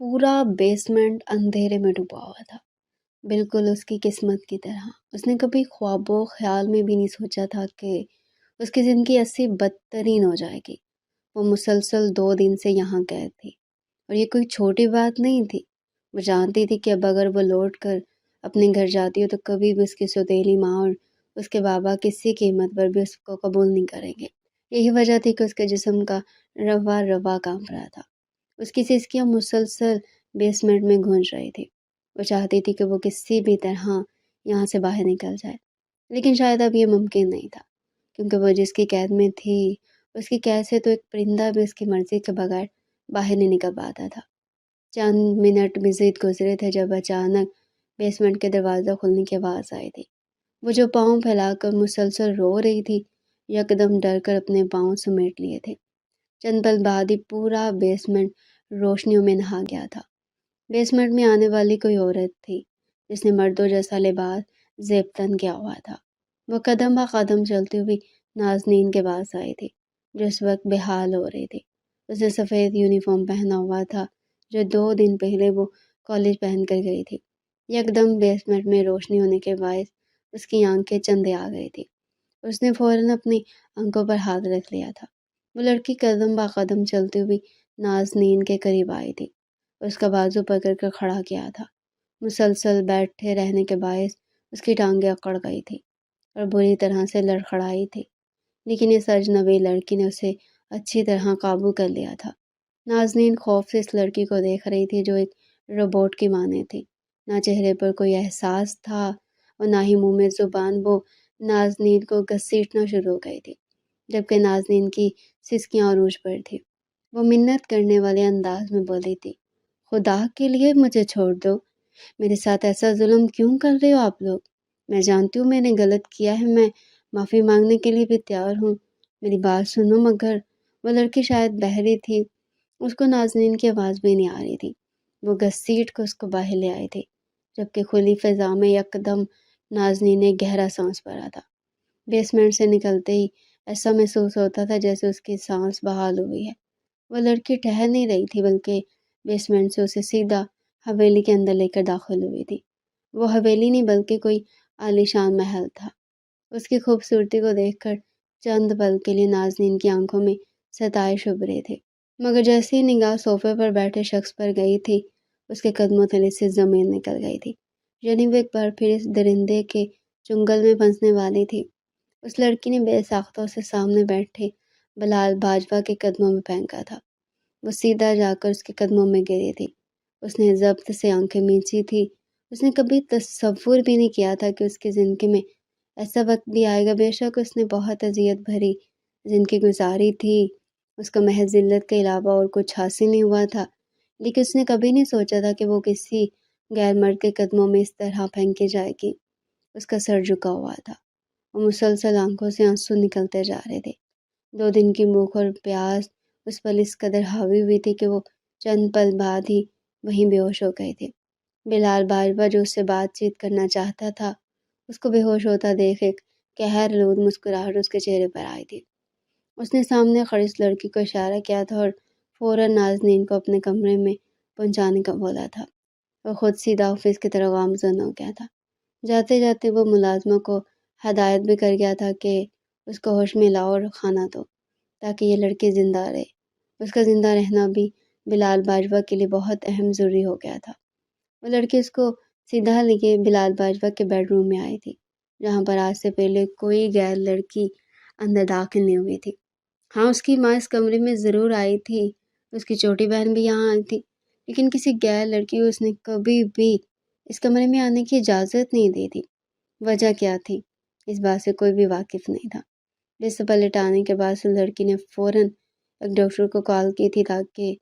پورا بیسمنٹ اندھیرے میں ڈوبا ہوا تھا، بالکل اس کی قسمت کی طرح۔ اس نے کبھی خواب و خیال میں بھی نہیں سوچا تھا کہ اس کی زندگی ایسی بدترین ہو جائے گی۔ وہ مسلسل 2 دن سے یہاں قید تھی، اور یہ کوئی چھوٹی بات نہیں تھی۔ وہ جانتی تھی کہ اب اگر وہ لوٹ کر اپنے گھر جاتی ہو تو کبھی بھی اس کی سوتیلی ماں اور اس کے بابا کسی قیمت پر بھی اس کو قبول نہیں کریں گے۔ یہی وجہ تھی کہ اس کے جسم کا روا روا کانپ رہا تھا۔ اس کی سسکیاں مسلسل بیسمنٹ میں گونج رہی تھی۔ وہ چاہتی تھی کہ وہ کسی بھی طرح یہاں سے باہر نکل جائے، لیکن شاید اب یہ ممکن نہیں تھا، کیونکہ وہ جس کی قید میں تھی اس کی قید سے تو ایک پرندہ بھی اس کی مرضی کے بغیر باہر نہیں نکل پاتا تھا۔ چند منٹ مزید گزرے تھے جب اچانک بیسمنٹ کے دروازہ کھلنے کی آواز آئی تھی۔ وہ جو پاؤں پھیلا کر مسلسل رو رہی تھی، یکدم ڈر کر اپنے پاؤں سمیٹ لیے تھے۔ چند پل بعد ہی پورا بیسمنٹ روشنیوں میں نہا گیا تھا۔ بیسمنٹ میں آنے والی کوئی عورت تھی جس نے مردوں جیسا لباس زیب کیا ہوا تھا۔ وہ قدم بہ قدم چلتی ہوئی نازنین کے پاس آئی تھی، جو اس وقت بے حال ہو رہی تھی۔ اس نے سفید یونیفارم پہنا ہوا تھا جو 2 دن پہلے وہ کالج پہن کر گئی تھی۔ یکدم بیسمنٹ میں روشنی ہونے کے باعث اس کی آنکھیں چندے آ گئی تھی۔ اس نے فوراً اپنی آنکھوں پر ہاتھ رکھ لیا تھا۔ وہ لڑکی قدم بہ قدم چلتی ہوئی نازنین کے قریب آئی تھی، اس کا بازو پکڑ کر کھڑا کیا تھا۔ مسلسل بیٹھے رہنے کے باعث اس کی ٹانگیں اکڑ گئی تھی اور بری طرح سے لڑکھڑائی تھی، لیکن اس اجنبی لڑکی نے اسے اچھی طرح قابو کر لیا تھا۔ نازنین خوف سے اس لڑکی کو دیکھ رہی تھی جو ایک روبوٹ کی مانند تھی۔ نہ چہرے پر کوئی احساس تھا اور نہ ہی منہ میں زبان۔ وہ نازنین کو گھسیٹنا شروع ہو گئی تھی، جبکہ نازنین کی سسکیاں عروج پر تھی۔ وہ منت کرنے والے انداز میں بولی تھی، خدا کے لیے مجھے چھوڑ دو، میرے ساتھ ایسا ظلم کیوں کر رہے ہو آپ لوگ؟ میں جانتی ہوں میں نے غلط کیا ہے، میں معافی مانگنے کے لیے بھی تیار ہوں، میری بات سنو۔ مگر وہ لڑکی شاید بہری تھی، اس کو نازنین کی آواز بھی نہیں آ رہی تھی۔ وہ گھسیٹ کو اس کو باہر لے آئی تھی، جبکہ کھلی فضا میں یکدم نازنین نے گہرا سانس بھرا تھا۔ بیسمنٹ سے نکلتے ہی ایسا محسوس ہوتا تھا جیسے اس کی سانس بحال ہوئی ہے۔ وہ لڑکی ٹہر نہیں رہی تھی، بلکہ بیسمنٹ سے اسے سیدھا حویلی کے اندر لے کر داخل ہوئی تھی۔ وہ حویلی نہیں بلکہ کوئی عالیشان محل تھا۔ اس کی خوبصورتی کو دیکھ کر چند پل کے لیے نازنین کی آنکھوں میں ستائش ابھرے تھے، مگر جیسے ہی نگاہ صوفے پر بیٹھے شخص پر گئی تھی، اس کے قدموں تلے سے زمین نکل گئی تھی، یعنی وہ ایک بار پھر اس درندے کے چنگل میں پھنسنے والی تھی۔ اس لڑکی نے بے ساختہ اسے سامنے بیٹھے بلال باجوہ کے قدموں میں پھینکا تھا۔ وہ سیدھا جا کر اس کے قدموں میں گری تھی۔ اس نے ضبط سے آنکھیں مینچی تھی۔ اس نے کبھی تصور بھی نہیں کیا تھا کہ اس کی زندگی میں ایسا وقت بھی آئے گا۔ بے شک اس نے بہت اذیت بھری زندگی گزاری تھی، اس کو محض ذلت کے علاوہ اور کچھ حاصل نہیں ہوا تھا، لیکن اس نے کبھی نہیں سوچا تھا کہ وہ کسی غیر مرد کے قدموں میں اس طرح پھینکی جائے گی۔ اس کا سر جھکا ہوا تھا اور مسلسل آنکھوں سے آنسو نکلتے جا رہے تھے۔ 2 دن کی بھوک اور پیاس اس پر اس قدر حاوی ہوئی تھی کہ وہ چند پل بعد ہی وہیں بے ہوش ہو گئے تھے۔ بلال باجوہ جو اس سے بات چیت کرنا چاہتا تھا، اس کو بے ہوش ہوتا دیکھ ایک قہرآلود مسکراہٹ اس کے چہرے پر آئی تھی۔ اس نے سامنے کھڑی اس لڑکی کو اشارہ کیا تھا اور فوراً نازنین کو اپنے کمرے میں پہنچانے کا بولا تھا۔ وہ خود سیدھا آفس کی طرف گامزن ہو گیا تھا۔ جاتے جاتے وہ ملازموں کو ہدایت بھی کر گیا تھا کہ اس کو ہوش میں لاؤ اور کھانا دو، تاکہ یہ لڑکی زندہ رہے۔ اس کا زندہ رہنا بھی بلال باجوہ کے لیے بہت اہم ضروری ہو گیا تھا۔ وہ لڑکی اس کو سیدھا لیے بلال باجوہ کے بیڈ روم میں آئی تھی، جہاں پر آج سے پہلے کوئی غیر لڑکی اندر داخل نہیں ہوئی تھی۔ ہاں، اس کی ماں اس کمرے میں ضرور آئی تھی، اس کی چھوٹی بہن بھی یہاں آئی تھی، لیکن کسی غیر لڑکی کو اس نے کبھی بھی اس کمرے میں آنے کی اجازت نہیں دی تھی۔ وجہ کیا تھی، اس بات سے کوئی بھی واقف نہیں تھا۔ بستر پر لٹانے کے بعد اس لڑکی نے فوراً ایک ڈاکٹر کو کال کی تھی تاکہ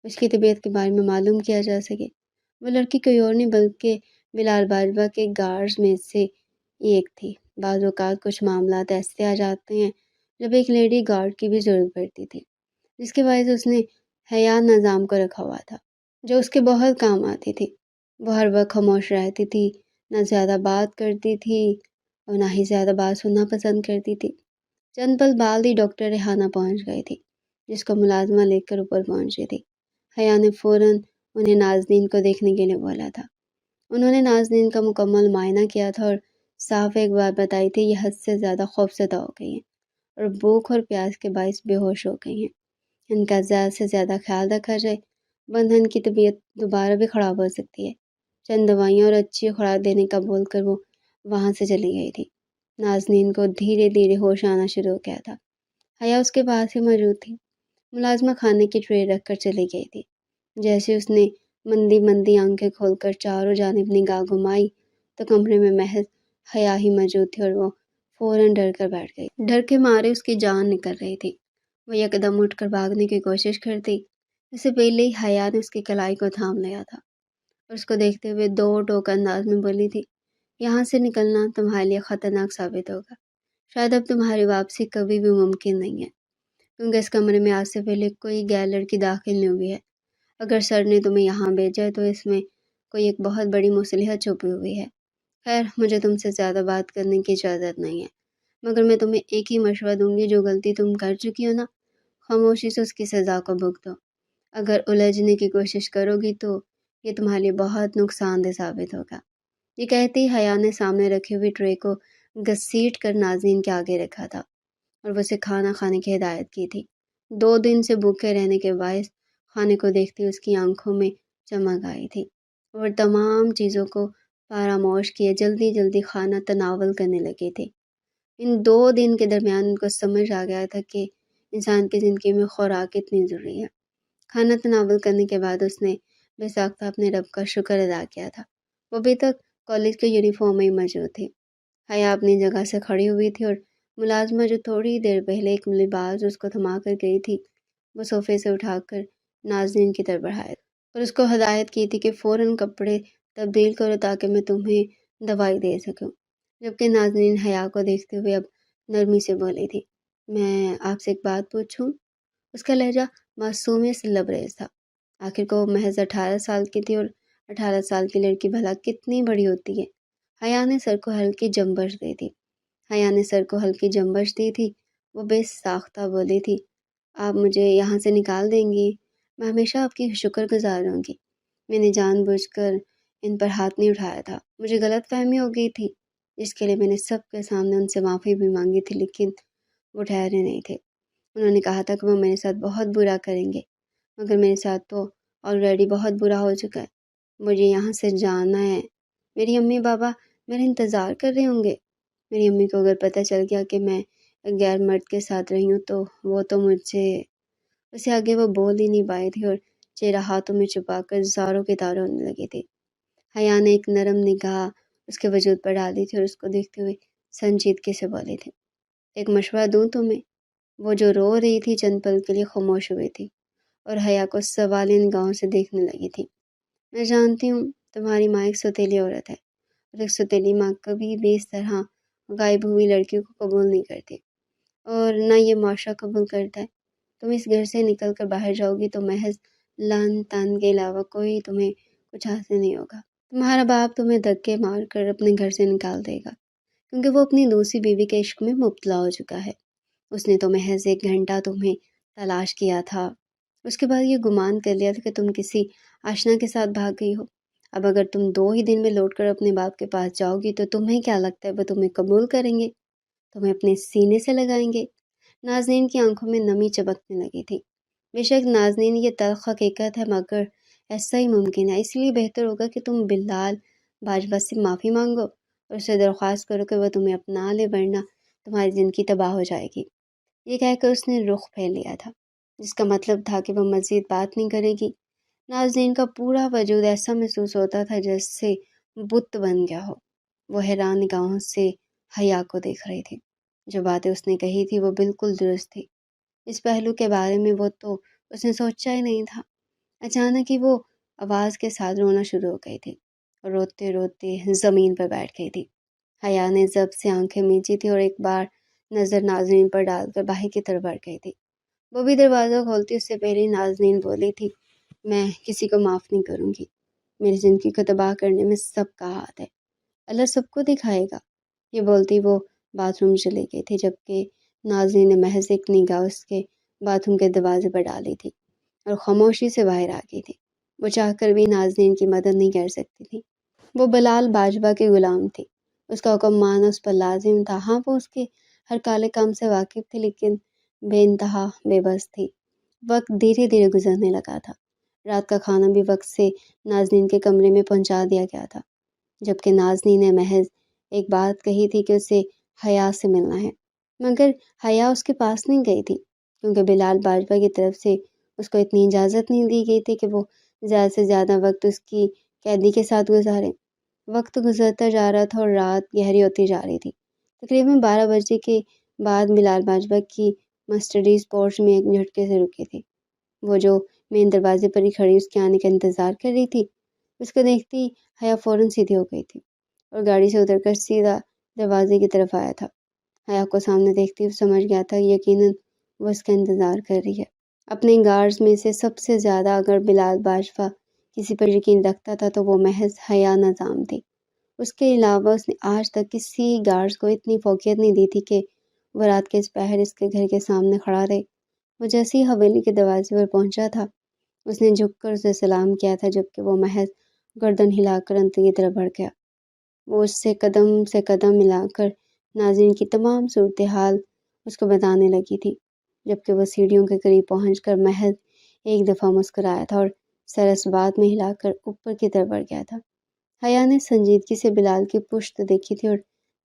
اس کی طبیعت کے بارے میں معلوم کیا جا سکے۔ وہ لڑکی کوئی اور نہیں بلکہ بلال باجوہ کے گارڈز میں سے ایک تھی۔ بعض اوقات کچھ معاملات ایسے آ جاتے ہیں جب ایک لیڈی گارڈ کی بھی ضرورت پڑتی تھی، جس کے باعث اس نے حیا نظام کو رکھا ہوا تھا، جو اس کے بہت کام آتی تھی۔ وہ ہر وقت خاموش رہتی تھی، نہ زیادہ بات کرتی تھی اور نہ ہی زیادہ بات سننا پسند کرتی تھی۔ چند پل بعد ہی ڈاکٹر ریحانہ پہنچ گئی تھی، جس کو ملازمہ لے کر اوپر پہنچی تھی۔ حیا نے فوراً انہیں نازنین کو دیکھنے کے لیے بولا تھا۔ انہوں نے نازنین کا مکمل معائنہ کیا تھا اور صاف ایک بات بتائی تھی، یہ حد سے زیادہ خوفزدہ ہو گئی ہیں اور بھوک اور پیاس کے باعث بے ہوش ہو گئی ہیں۔ ان کا زیادہ سے زیادہ خیال رکھا جائے، بندھن کی طبیعت دوبارہ بھی خراب ہو سکتی ہے۔ چند دوائیاں اور اچھی خوراک دینے کا بول کر وہ وہاں سے چلی گئی تھی۔ نازنین کو دھیرے دھیرے ہوش آنا شروع ہو گیا تھا۔ حیا اس کے پاس ہی موجود تھی۔ ملازمہ کھانے کی ٹرے رکھ کر چلی گئی تھی۔ جیسے اس نے مندی مندی آنکھیں کھول کر چاروں جانب نگاہ گھمائی تو کمرے میں محض حیا ہی موجود تھی اور وہ فوراً ڈر کر بیٹھ گئی۔ ڈر کے مارے اس کی جان نکل رہی تھی۔ وہ یک قدم اٹھ کر بھاگنے کی کوشش کرتی، اس سے پہلے ہی حیا نے اس کی کلائی کو تھام لیا تھا اور اس کو دیکھتے ہوئے دو ٹوک انداز میں بولی تھی، یہاں سے نکلنا تمہارے لیے خطرناک ثابت ہوگا۔ شاید اب تمہاری واپسی کبھی بھی ممکن نہیں ہے، کیونکہ اس کمرے میں آج سے پہلے کوئی غیر لڑکی داخل نہیں ہوئی ہے۔ اگر سر نے تمہیں یہاں بھیجا ہے تو اس میں کوئی ایک بہت بڑی مصلحت چھپی ہوئی ہے۔ خیر، مجھے تم سے زیادہ بات کرنے کی اجازت نہیں ہے، مگر میں تمہیں ایک ہی مشورہ دوں گی، جو غلطی تم کر چکی ہو نا، خاموشی سے اس کی سزا کو بھگتو۔ اگر الجھنے کی کوشش کرو گی تو یہ تمہارے لیے بہت نقصان دہ ثابت ہوگا۔ یہ کہتی حیا نے سامنے رکھی ہوئی ٹرے کو گھسیٹ کر نازنین کے آگے رکھا تھا اور وہ اسے کھانا کھانے کی ہدایت کی تھی۔ 2 دن سے بھوکے رہنے کے باعث کھانے کو دیکھتی اس کی آنکھوں میں چمک آئی تھی اور تمام چیزوں کو فراموش کیے جلدی جلدی کھانا تناول کرنے لگی تھی۔ ان 2 دن کے درمیان ان کو سمجھ آ گیا تھا کہ انسان کی زندگی میں خوراک کتنی ضروری ہے۔ کھانا تناول کرنے کے بعد اس نے بے ساختہ اپنے رب کا شکر ادا کیا تھا۔ وہ ابھی تک کالج کے یونیفارم میں ہی موجود تھی۔ حیا اپنی جگہ سے کھڑی ہوئی تھی اور ملازمہ جو تھوڑی دیر پہلے ایک لباس اس کو تھما کر گئی تھی، وہ صوفے سے اٹھا کر نازنین کی طرف بڑھایا اور اس کو ہدایت کی تھی کہ فوراً کپڑے تبدیل کرو تاکہ میں تمہیں دوائی دے سکوں۔ جبکہ نازنین حیا کو دیکھتے ہوئے اب نرمی سے بولی تھی، میں آپ سے ایک بات پوچھوں؟ اس کا لہجہ معصومیت سے لبریز تھا۔ آخر کو وہ محض 18 سال کی تھی اور 18 سال کی لڑکی بھلا کتنی بڑی ہوتی ہے۔ حیا نے سر کو ہلکی جنبش دی تھی۔ وہ بے ساختہ بولی تھی، آپ مجھے یہاں سے نکال دیں گی؟ میں ہمیشہ آپ کی شکر گزار ہوں گی۔ میں نے جان بوجھ کر ان پر ہاتھ نہیں اٹھایا تھا، مجھے غلط فہمی ہو گئی تھی، جس کے لیے میں نے سب کے سامنے ان سے معافی بھی مانگی تھی، لیکن وہ ٹھہرے نہیں تھے۔ انہوں نے کہا تھا کہ وہ میرے ساتھ بہت برا کریں گے، مگر میرے ساتھ تو آلریڈی بہت برا ہو چکا ہے۔ مجھے یہاں سے جانا ہے۔ میری امی بابا میرا انتظار کر رہے ہوں گے۔ میری امی کو اگر پتہ چل گیا کہ میں غیر مرد کے ساتھ رہی ہوں تو وہ تو مجھے… اسے آگے وہ بول ہی نہیں پائی تھی اور چہرہ ہاتھوں میں چھپا کر زاروں کی تار ہونے لگی تھی۔ حیا نے ایک نرم نگاہ اس کے وجود پر ڈالی تھی اور اس کو دیکھتے ہوئے سنجیدگی سے بولی تھی، ایک مشورہ دوں تمہیں؟ وہ جو رو رہی تھی چند پل کے لیے خاموش ہوئی تھی اور حیا کو سوالیہ نگاہوں سے دیکھنے لگی تھی۔ میں جانتی ہوں تمہاری ماں ایک سوتیلی عورت ہے اور ایک سوتیلی ماں کبھی بھی اس طرح غائب ہوئی لڑکیوں کو قبول نہیں کرتی اور نہ یہ معاشرہ قبول کرتا ہے۔ تم اس گھر سے نکل کر باہر جاؤ گی تو محض لعن طعن کے علاوہ کوئی تمہیں کچھ حاصل نہیں ہوگا۔ تمہارا باپ تمہیں دھکے مار کر اپنے گھر سے نکال دے گا، کیونکہ وہ اپنی دوسری بیوی کے عشق میں مبتلا ہو چکا ہے۔ اس نے تو محض 1 گھنٹہ تمہیں تلاش کیا تھا، اس کے بعد یہ گمان کر لیا تھا کہ تم کسی آشنا کے ساتھ بھاگ گئی ہو۔ اب اگر تم 2 ہی دن میں لوٹ کر اپنے باپ کے پاس جاؤ گی تو تمہیں کیا لگتا ہے وہ تمہیں قبول کریں گے؟ تمہیں اپنے سینے سے لگائیں گے؟ نازنین کی آنکھوں میں نمی چبکنے لگی تھی۔ بے شک نازنین، یہ تلخ حقیقت ہے، مگر ایسا ہی ممکن ہے۔ اس لیے بہتر ہوگا کہ تم بلال باجوہ سے معافی مانگو اور اسے درخواست کرو کہ وہ تمہیں اپنا لے، ورنہ تمہاری زندگی تباہ ہو جائے گی۔ یہ کہہ کر اس نے رخ پھیر لیا تھا، جس کا مطلب تھا کہ وہ مزید بات نہیں کرے گی۔ نازنین کا پورا وجود ایسا محسوس ہوتا تھا جیسے بت بن گیا ہو۔ وہ حیران نگاہوں سے حیا کو دیکھ رہی تھی۔ جو باتیں اس نے کہی تھی وہ بالکل درست تھی۔ اس پہلو کے بارے میں وہ تو اس نے سوچا ہی نہیں تھا۔ اچانک ہی وہ آواز کے ساتھ رونا شروع ہو گئی تھی اور روتے روتے زمین پر بیٹھ گئی تھی۔ حیا نے ضبط سے آنکھیں میچی تھی اور ایک بار نظر نازنین پر ڈال کر باہر کی طرف بڑھ گئی تھی۔ وہ بھی دروازہ کھولتی اس سے پہلے نازنین بولی تھی، میں کسی کو معاف نہیں کروں گی۔ میری زندگی کو تباہ کرنے میں سب کا ہاتھ ہے، اللہ سب کو دکھائے گا۔ یہ بولتی وہ باتھ روم چلی گئی تھی، جبکہ نازنین نے محض ایک نگاہ اس کے باتھ روم کے دروازے پر ڈالی تھی اور خاموشی سے باہر آ گئی تھی۔ وہ چاہ کر بھی نازنین کی مدد نہیں کر سکتی تھی۔ وہ بلال باجوہ کے غلام تھی، اس کا حکم ماننا اس پر لازم تھا۔ ہاں، وہ اس کے ہر کالے کام سے واقف تھی، لیکن بے انتہا بے بس تھی۔ وقت دھیرے دھیرے گزرنے لگا تھا۔ رات کا کھانا بھی وقت سے نازنین کے کمرے میں پہنچا دیا گیا تھا، جبکہ نازنین نے محض ایک بات کہی تھی کہ اسے حیا سے ملنا ہے، مگر حیا اس کے پاس نہیں گئی تھی، کیونکہ بلال باجوہ کی طرف سے اس کو اتنی اجازت نہیں دی گئی تھی کہ وہ زیادہ سے زیادہ وقت اس کی قیدی کے ساتھ گزارے۔ وقت گزرتا جا رہا تھا اور رات گہری ہوتی جا رہی تھی۔ تقریباً 12 بجے کے بعد بلال باجوہ کی مرسڈیز پورچ میں ایک جھٹکے سے رکی تھی۔ وہ جو مین دروازے پر ہی کھڑی اس کے آنے کا انتظار کر رہی تھی، اس کو دیکھتی حیا فوراً سیدھی ہو گئی تھی اور گاڑی سے اتر کر سیدھا دروازے کی طرف آیا تھا۔ حیا کو سامنے دیکھتی وہ سمجھ گیا تھا یقیناً وہ اس کا انتظار کر رہی ہے۔ اپنے گارڈز میں سے سب سے زیادہ اگر بلال باجوہ کسی پر یقین رکھتا تھا تو وہ محض حیا نظام تھی۔ اس کے علاوہ اس نے آج تک کسی گارڈز کو اتنی فوقیت نہیں دی تھی کہ وہ رات کے اس پہر اس کے گھر کے سامنے کھڑا رہے۔ وہ جیسے ہی حویلی کے دروازے پر پہنچا تھا، اس نے جھک کر اسے سلام کیا تھا، جبکہ وہ محض گردن ہلا کر اندر کی طرف بڑھ گیا۔ وہ اس سے قدم ملا کر ناظرین کی تمام صورتحال اس کو بتانے لگی تھی، جبکہ وہ سیڑھیوں کے قریب پہنچ کر محض ایک دفعہ مسکرایا تھا اور سر اس بات میں ہلا کر اوپر کی طرف بڑھ گیا تھا۔ حیا نے سنجیدگی سے بلال کی پشت دیکھی تھی اور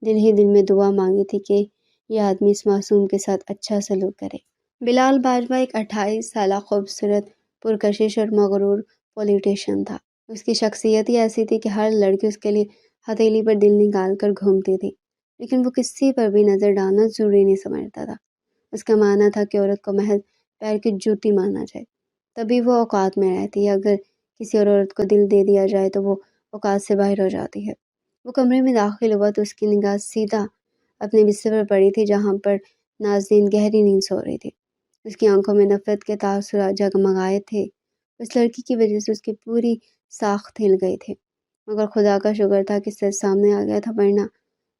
دل ہی دل میں دعا مانگی تھی کہ یہ آدمی اس معصوم کے ساتھ اچھا سلوک کرے۔ بلال باجوہ ایک 28 سالہ خوبصورت، پرکشش اور مغرور پولیٹیشین تھا۔ اس کی شخصیت ہی ایسی تھی کہ ہر لڑکی اس کے لیے ہتھیلی پر دل نکال کر گھومتی تھی، لیکن وہ کسی پر بھی نظر ڈالنا ضروری نہیں سمجھتا تھا۔ اس کا ماننا تھا کہ عورت کو محض پیر کی جوتی ماننا جائے، تبھی وہ اوقات میں رہتی ہے۔ اگر کسی اور عورت کو دل دے دیا جائے تو وہ اوقات سے باہر ہو جاتی ہے۔ وہ کمرے میں داخل ہوا تو اس کی نگاہ سیدھا اپنے بستر پر پڑی تھی، جہاں پر نازنین گہری نیند سو رہی تھی۔ اس کی آنکھوں میں نفرت کے تاثرات جگمگائے تھے۔ اس لڑکی کی وجہ سے اس کی پوری ساخت ہل گئی تھی، مگر خدا کا شکر تھا کہ سچ سامنے آ گیا تھا، ورنہ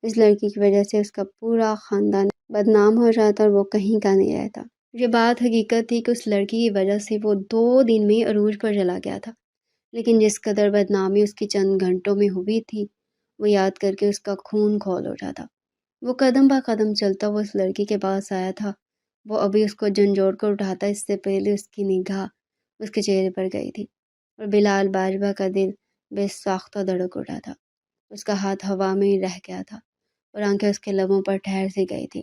اس لڑکی کی وجہ سے اس کا پورا خاندان بدنام ہو جاتا اور وہ کہیں کا نہیں رہتا۔ یہ بات حقیقت تھی کہ اس لڑکی کی وجہ سے وہ 2 دن میں عروج پر چلا گیا تھا، لیکن جس قدر بدنامی اس کی چند گھنٹوں میں ہوئی تھی، وہ یاد کر کے اس کا خون کھول اٹھا تھا۔ وہ قدم با قدم چلتا وہ اس لڑکی کے پاس آیا تھا۔ وہ ابھی اس کو جھنجھوڑ کر اٹھاتا، اس سے پہلے اس کی نگاہ اس کے چہرے پر گئی تھی اور بلال باجوہ کا دل بے ساختہ دھڑک اٹھا تھا۔ اس کا ہاتھ ہوا میں ہی رہ گیا تھا اور آنکھیں اس کے لبوں پر ٹھہر سی گئی تھی۔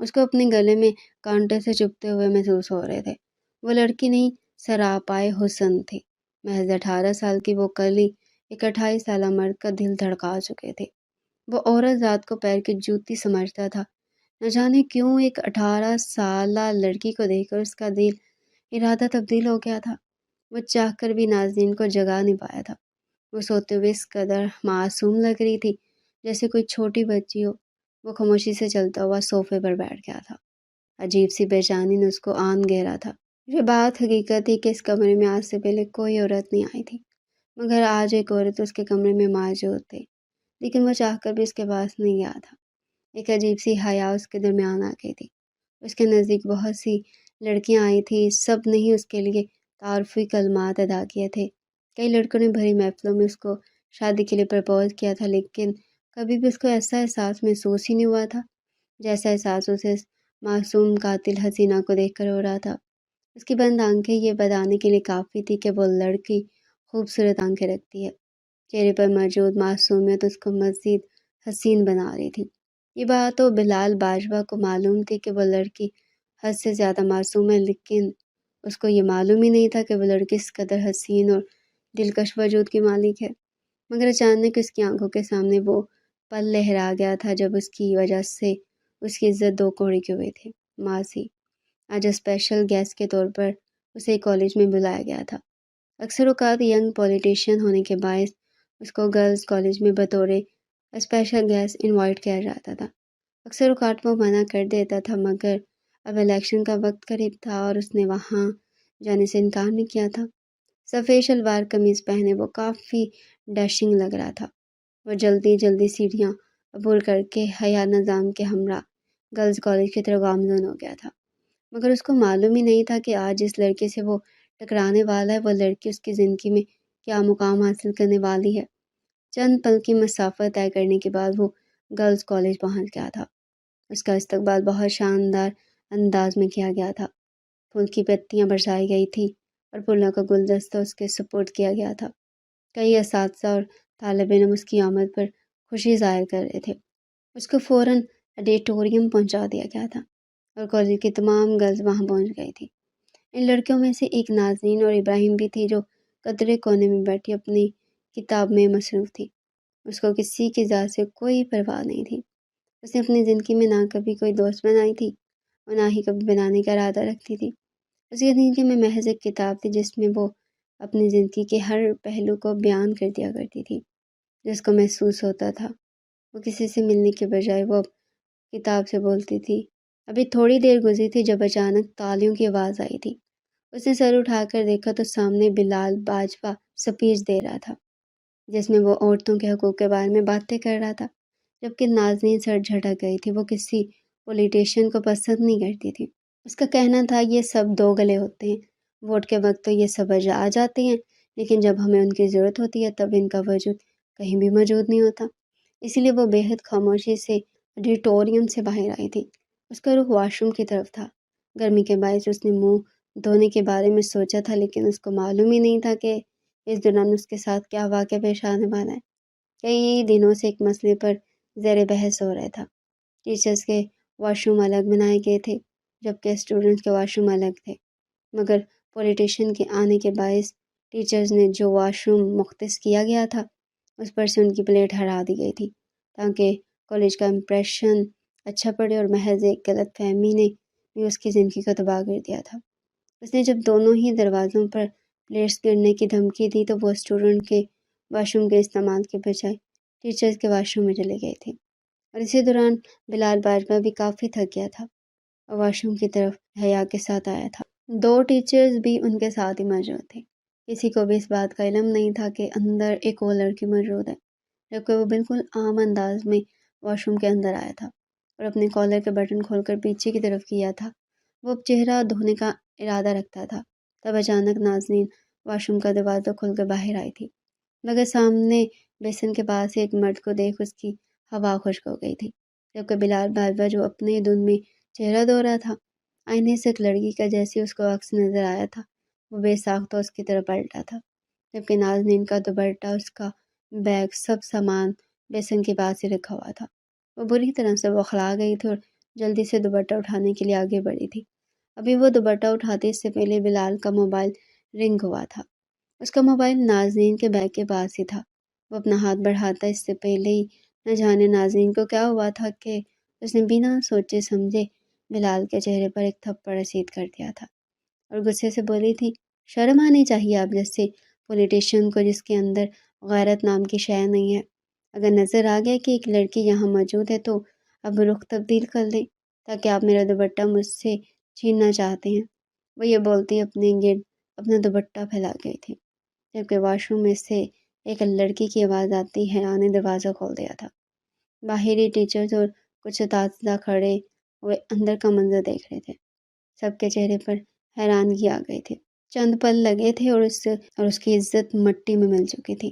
اس کو اپنے گلے میں کانٹے سے چبھتے ہوئے محسوس ہو رہے تھے۔ وہ لڑکی نہیں، سراپائے حسن تھی۔ محض 18 سال کی وہ کلی ایک 28 سالہ مرد کا دل دھڑکا چکے تھے۔ وہ عورت ذات کو پیر کی جوتی سمجھتا تھا۔ نہ جانے کیوں ایک 18 سالہ لڑکی کو دیکھ کر اس کا دل ارادہ تبدیل ہو گیا تھا۔ وہ چاہ کر بھی نازنین کو جگا نہیں پایا تھا۔ وہ سوتے ہوئے اس قدر معصوم لگ رہی تھی جیسے کوئی چھوٹی بچی ہو۔ وہ خاموشی سے چلتا ہوا صوفے پر بیٹھ گیا تھا۔ عجیب سی بے چینی نے اس کو آن گھیرا تھا۔ یہ بات حقیقت تھی کہ اس کمرے میں آج سے پہلے کوئی عورت نہیں آئی تھی، مگر آج ایک عورت اس کے کمرے میں موجود تھی، لیکن وہ چاہ کر بھی اس کے پاس نہیں گیا تھا۔ ایک عجیب سی حیا اس کے درمیان آ گئی تھی۔ اس کے نزدیک بہت سی لڑکیاں آئی تھیں، سب نے ہی اس کے لیے تعارفی کلمات ادا کیے تھے۔ کئی لڑکوں نے بھری محفلوں میں اس کو شادی کے لیے پرپوز کیا تھا، لیکن کبھی بھی اس کو ایسا احساس محسوس ہی نہیں ہوا تھا جیسا احساس اسے اس معصوم قاتل حسینہ کو دیکھ کر ہو رہا تھا۔ اس کی بند آنکھیں یہ بتانے کے لیے کافی تھی کہ وہ لڑکی خوبصورت آنکھیں رکھتی ہے۔ چہرے پر موجود معصومیت اس کو مزید حسین بنا رہی تھی۔ یہ بات تو بلال باجوہ کو معلوم تھی کہ وہ لڑکی حد سے زیادہ معصوم ہے، لیکن اس کو یہ معلوم ہی نہیں تھا کہ وہ لڑکی اس قدر حسین اور دلکش وجود کی مالک ہے۔ مگر اچانک اس کی آنکھوں کے سامنے وہ پل لہرا گیا تھا جب اس کی وجہ سے اس کی عزت 2 کوڑی کی ہوئی تھی۔ ماضی آج اسپیشل گیسٹ کے طور پر اسے کالج میں بلایا گیا تھا۔ اکثر اوقات ینگ پولیٹیشین ہونے کے باعث اس کو گرلز کالج میں بطور اسپیشل گیسٹ انوائٹ کیا جاتا تھا۔ اکثر اوقات وہ منع کر دیتا تھا، مگر اب الیکشن کا وقت قریب تھا اور اس نے وہاں جانے سے انکار نہیں کیا تھا۔ سفید شلوار قمیض پہنے وہ کافی ڈیشنگ لگ رہا تھا۔ وہ جلدی سیڑھیاں عبور کر کے حیا نظام کے ہمراہ گرلز کالج کی طرف گامزن ہو گیا تھا، مگر اس کو معلوم ہی نہیں تھا کہ آج جس لڑکے سے وہ ٹکرانے والا ہے، وہ لڑکی اس کی زندگی میں کیا مقام حاصل کرنے والی ہے۔ چند پل کی مسافت طے کرنے کے بعد وہ گرلز کالج پہنچ گیا تھا۔ اس کا استقبال بہت شاندار انداز میں کیا گیا تھا۔ پھول کی پتیاں برسائی گئی تھی اور پھولوں کا گلدستہ اس کے سپرد کیا گیا تھا۔ کئی اساتذہ اور طالب علم اس کی آمد پر خوشی ظاہر کر رہے تھے۔ اس کو فوراً آڈیٹوریم پہنچا دیا گیا تھا اور کالج کی تمام گرلز وہاں پہنچ گئی تھی۔ ان لڑکیوں میں سے ایک نازنین اور ابراہیم بھی تھی، جو قطرے کونے میں بیٹھی اپنی کتاب میں مصروف تھی۔ اس کو کسی کی ذات سے کوئی پرواہ نہیں تھی۔ اس نے اپنی زندگی میں نہ کبھی کوئی دوست بنائی تھی اور نہ ہی کبھی بنانے کا ارادہ رکھتی تھی۔ اس کی زندگی میں محض ایک کتاب تھی جس میں وہ اپنی زندگی کے ہر پہلو کو بیان کر دیا کرتی تھی۔ جس کو محسوس ہوتا تھا وہ کسی سے ملنے کے بجائے وہ اب کتاب سے بولتی تھی۔ ابھی تھوڑی دیر گزری تھی جب اچانک تالیوں کی آواز آئی تھی۔ اس نے سر اٹھا کر دیکھا تو سامنے بلال باجوہ سپیچ دے رہا تھا، جس میں وہ عورتوں کے حقوق کے بارے میں باتیں کر رہا تھا۔ جبکہ نازنین سر جھٹک گئی تھی۔ وہ کسی پولیٹیشین کو پسند نہیں کرتی تھی۔ اس کا کہنا تھا یہ سب دو گلے ہوتے ہیں، ووٹ کے وقت تو یہ سب آ جاتے ہیں، لیکن جب ہمیں ان کی ضرورت ہوتی ہے تب ان کا وجود کہیں بھی موجود نہیں ہوتا۔ اسی لیے وہ بے حد خاموشی سے آڈیٹوریم سے باہر آئی تھی۔ اس کا رخ واش روم کی طرف تھا۔ گرمی کے باعث اس نے منہ دھونے کے بارے میں سوچا تھا، لیکن اس کو معلوم ہی نہیں تھا کہ اس دوران اس کے ساتھ کیا واقعہ پیش آنے والا ہے۔ کئی دنوں سے ایک مسئلے پر زیر بحث ہو رہا تھا۔ ٹیچرز کے واش روم الگ بنائے گئے تھے جبکہ اسٹوڈنٹس کے واش روم الگ تھے، مگر پولیٹیشین کے آنے کے باعث ٹیچرز نے جو واش روم مختص کیا گیا تھا اس پر سے ان کی پلیٹ ہٹا دی گئی تھی تاکہ کالج کا امپریشن اچھا پڑے، اور محض ایک غلط فہمی نے بھی اس کی زندگی کو تباہ کر دیا تھا۔ اس نے جب دونوں ہی دروازوں پر پلیٹس گرنے کی دھمکی دی تو وہ اسٹوڈنٹ کے واش روم کے استعمال کے بجائے ٹیچرز کے واش روم میں چلے گئے تھے۔ اور اسی دوران بلال باجوہ بھی کافی تھک گیا تھا اور واش روم کی طرف حیا کے ساتھ آیا تھا۔ دو ٹیچرز بھی ان کے ساتھ ہی موجود تھے۔ کسی کو بھی اس بات کا علم نہیں تھا کہ اندر ایک اور لڑکی موجود ہے، جبکہ وہ بالکل عام انداز میں واش روم کے اندر آیا تھا اور اپنے کالر کے بٹن کھول کر پیچھے کی طرف کیا تھا۔ وہ اب چہرہ دھونے کا ارادہ رکھتا تھا، تب اچانک نازنین واش روم کا دروازہ کھول کر باہر آئی تھی، مگر سامنے بیسن کے پاس ایک مرد کو دیکھ اس کی ہوا خشک ہو گئی تھی۔ جبکہ بلال باجوہ جو اپنے دھن میں چہرہ دھو رہا تھا، آئینے سے ایک لڑکی کا جیسے اس کو عکس نظر آیا تھا، وہ بے ساختہ اس کی طرف پلٹا تھا، جبکہ نازنین کا دوپٹہ، اس کا بیگ، سب سامان بیسن کے پاس ہی رکھا ہوا تھا۔ وہ بری طرح سے بوکھلا گئی تھی اور جلدی سے دوپٹہ اٹھانے کے لیے آگے بڑھی تھی۔ ابھی وہ دوپٹہ اٹھاتے اس سے پہلے بلال کا موبائل رنگ ہوا تھا۔ اس کا موبائل نازنین کے بیگ کے پاس ہی تھا۔ وہ اپنا ہاتھ بڑھاتا اس سے پہلے ہی نہ جانے نازنین کو کیا ہوا تھا کہ اس نے بنا سوچے سمجھے بلال کے چہرے پر ایک تھپڑ رسید کر دیا تھا اور غصے سے بولی تھی، شرم آنی چاہیے آپ جیسے پولیٹیشین کو جس کے اندر غیرت نام کی شے نہیں ہے۔ اگر نظر آ گیا کہ ایک لڑکی یہاں موجود ہے تو اب رخ تبدیل کر دیں تاکہ آپ میرا دوپٹہ مجھ سے چھیننا چاہتے ہیں۔ وہ یہ بولتی اپنے گرد اپنا دوپٹہ پھیلا گئی تھی، جبکہ واش روم میں سے ایک لڑکی کی آواز آتی حیا نے دروازہ کھول دیا تھا۔ باہری ٹیچرز اور کچھ اساتذہ کھڑے ہوئے اندر کا منظر دیکھ رہے تھے۔ سب کے چہرے پر حیرانگی آ گئی تھی۔ چند پل لگے تھے اور اس کی عزت مٹی میں مل چکی تھی۔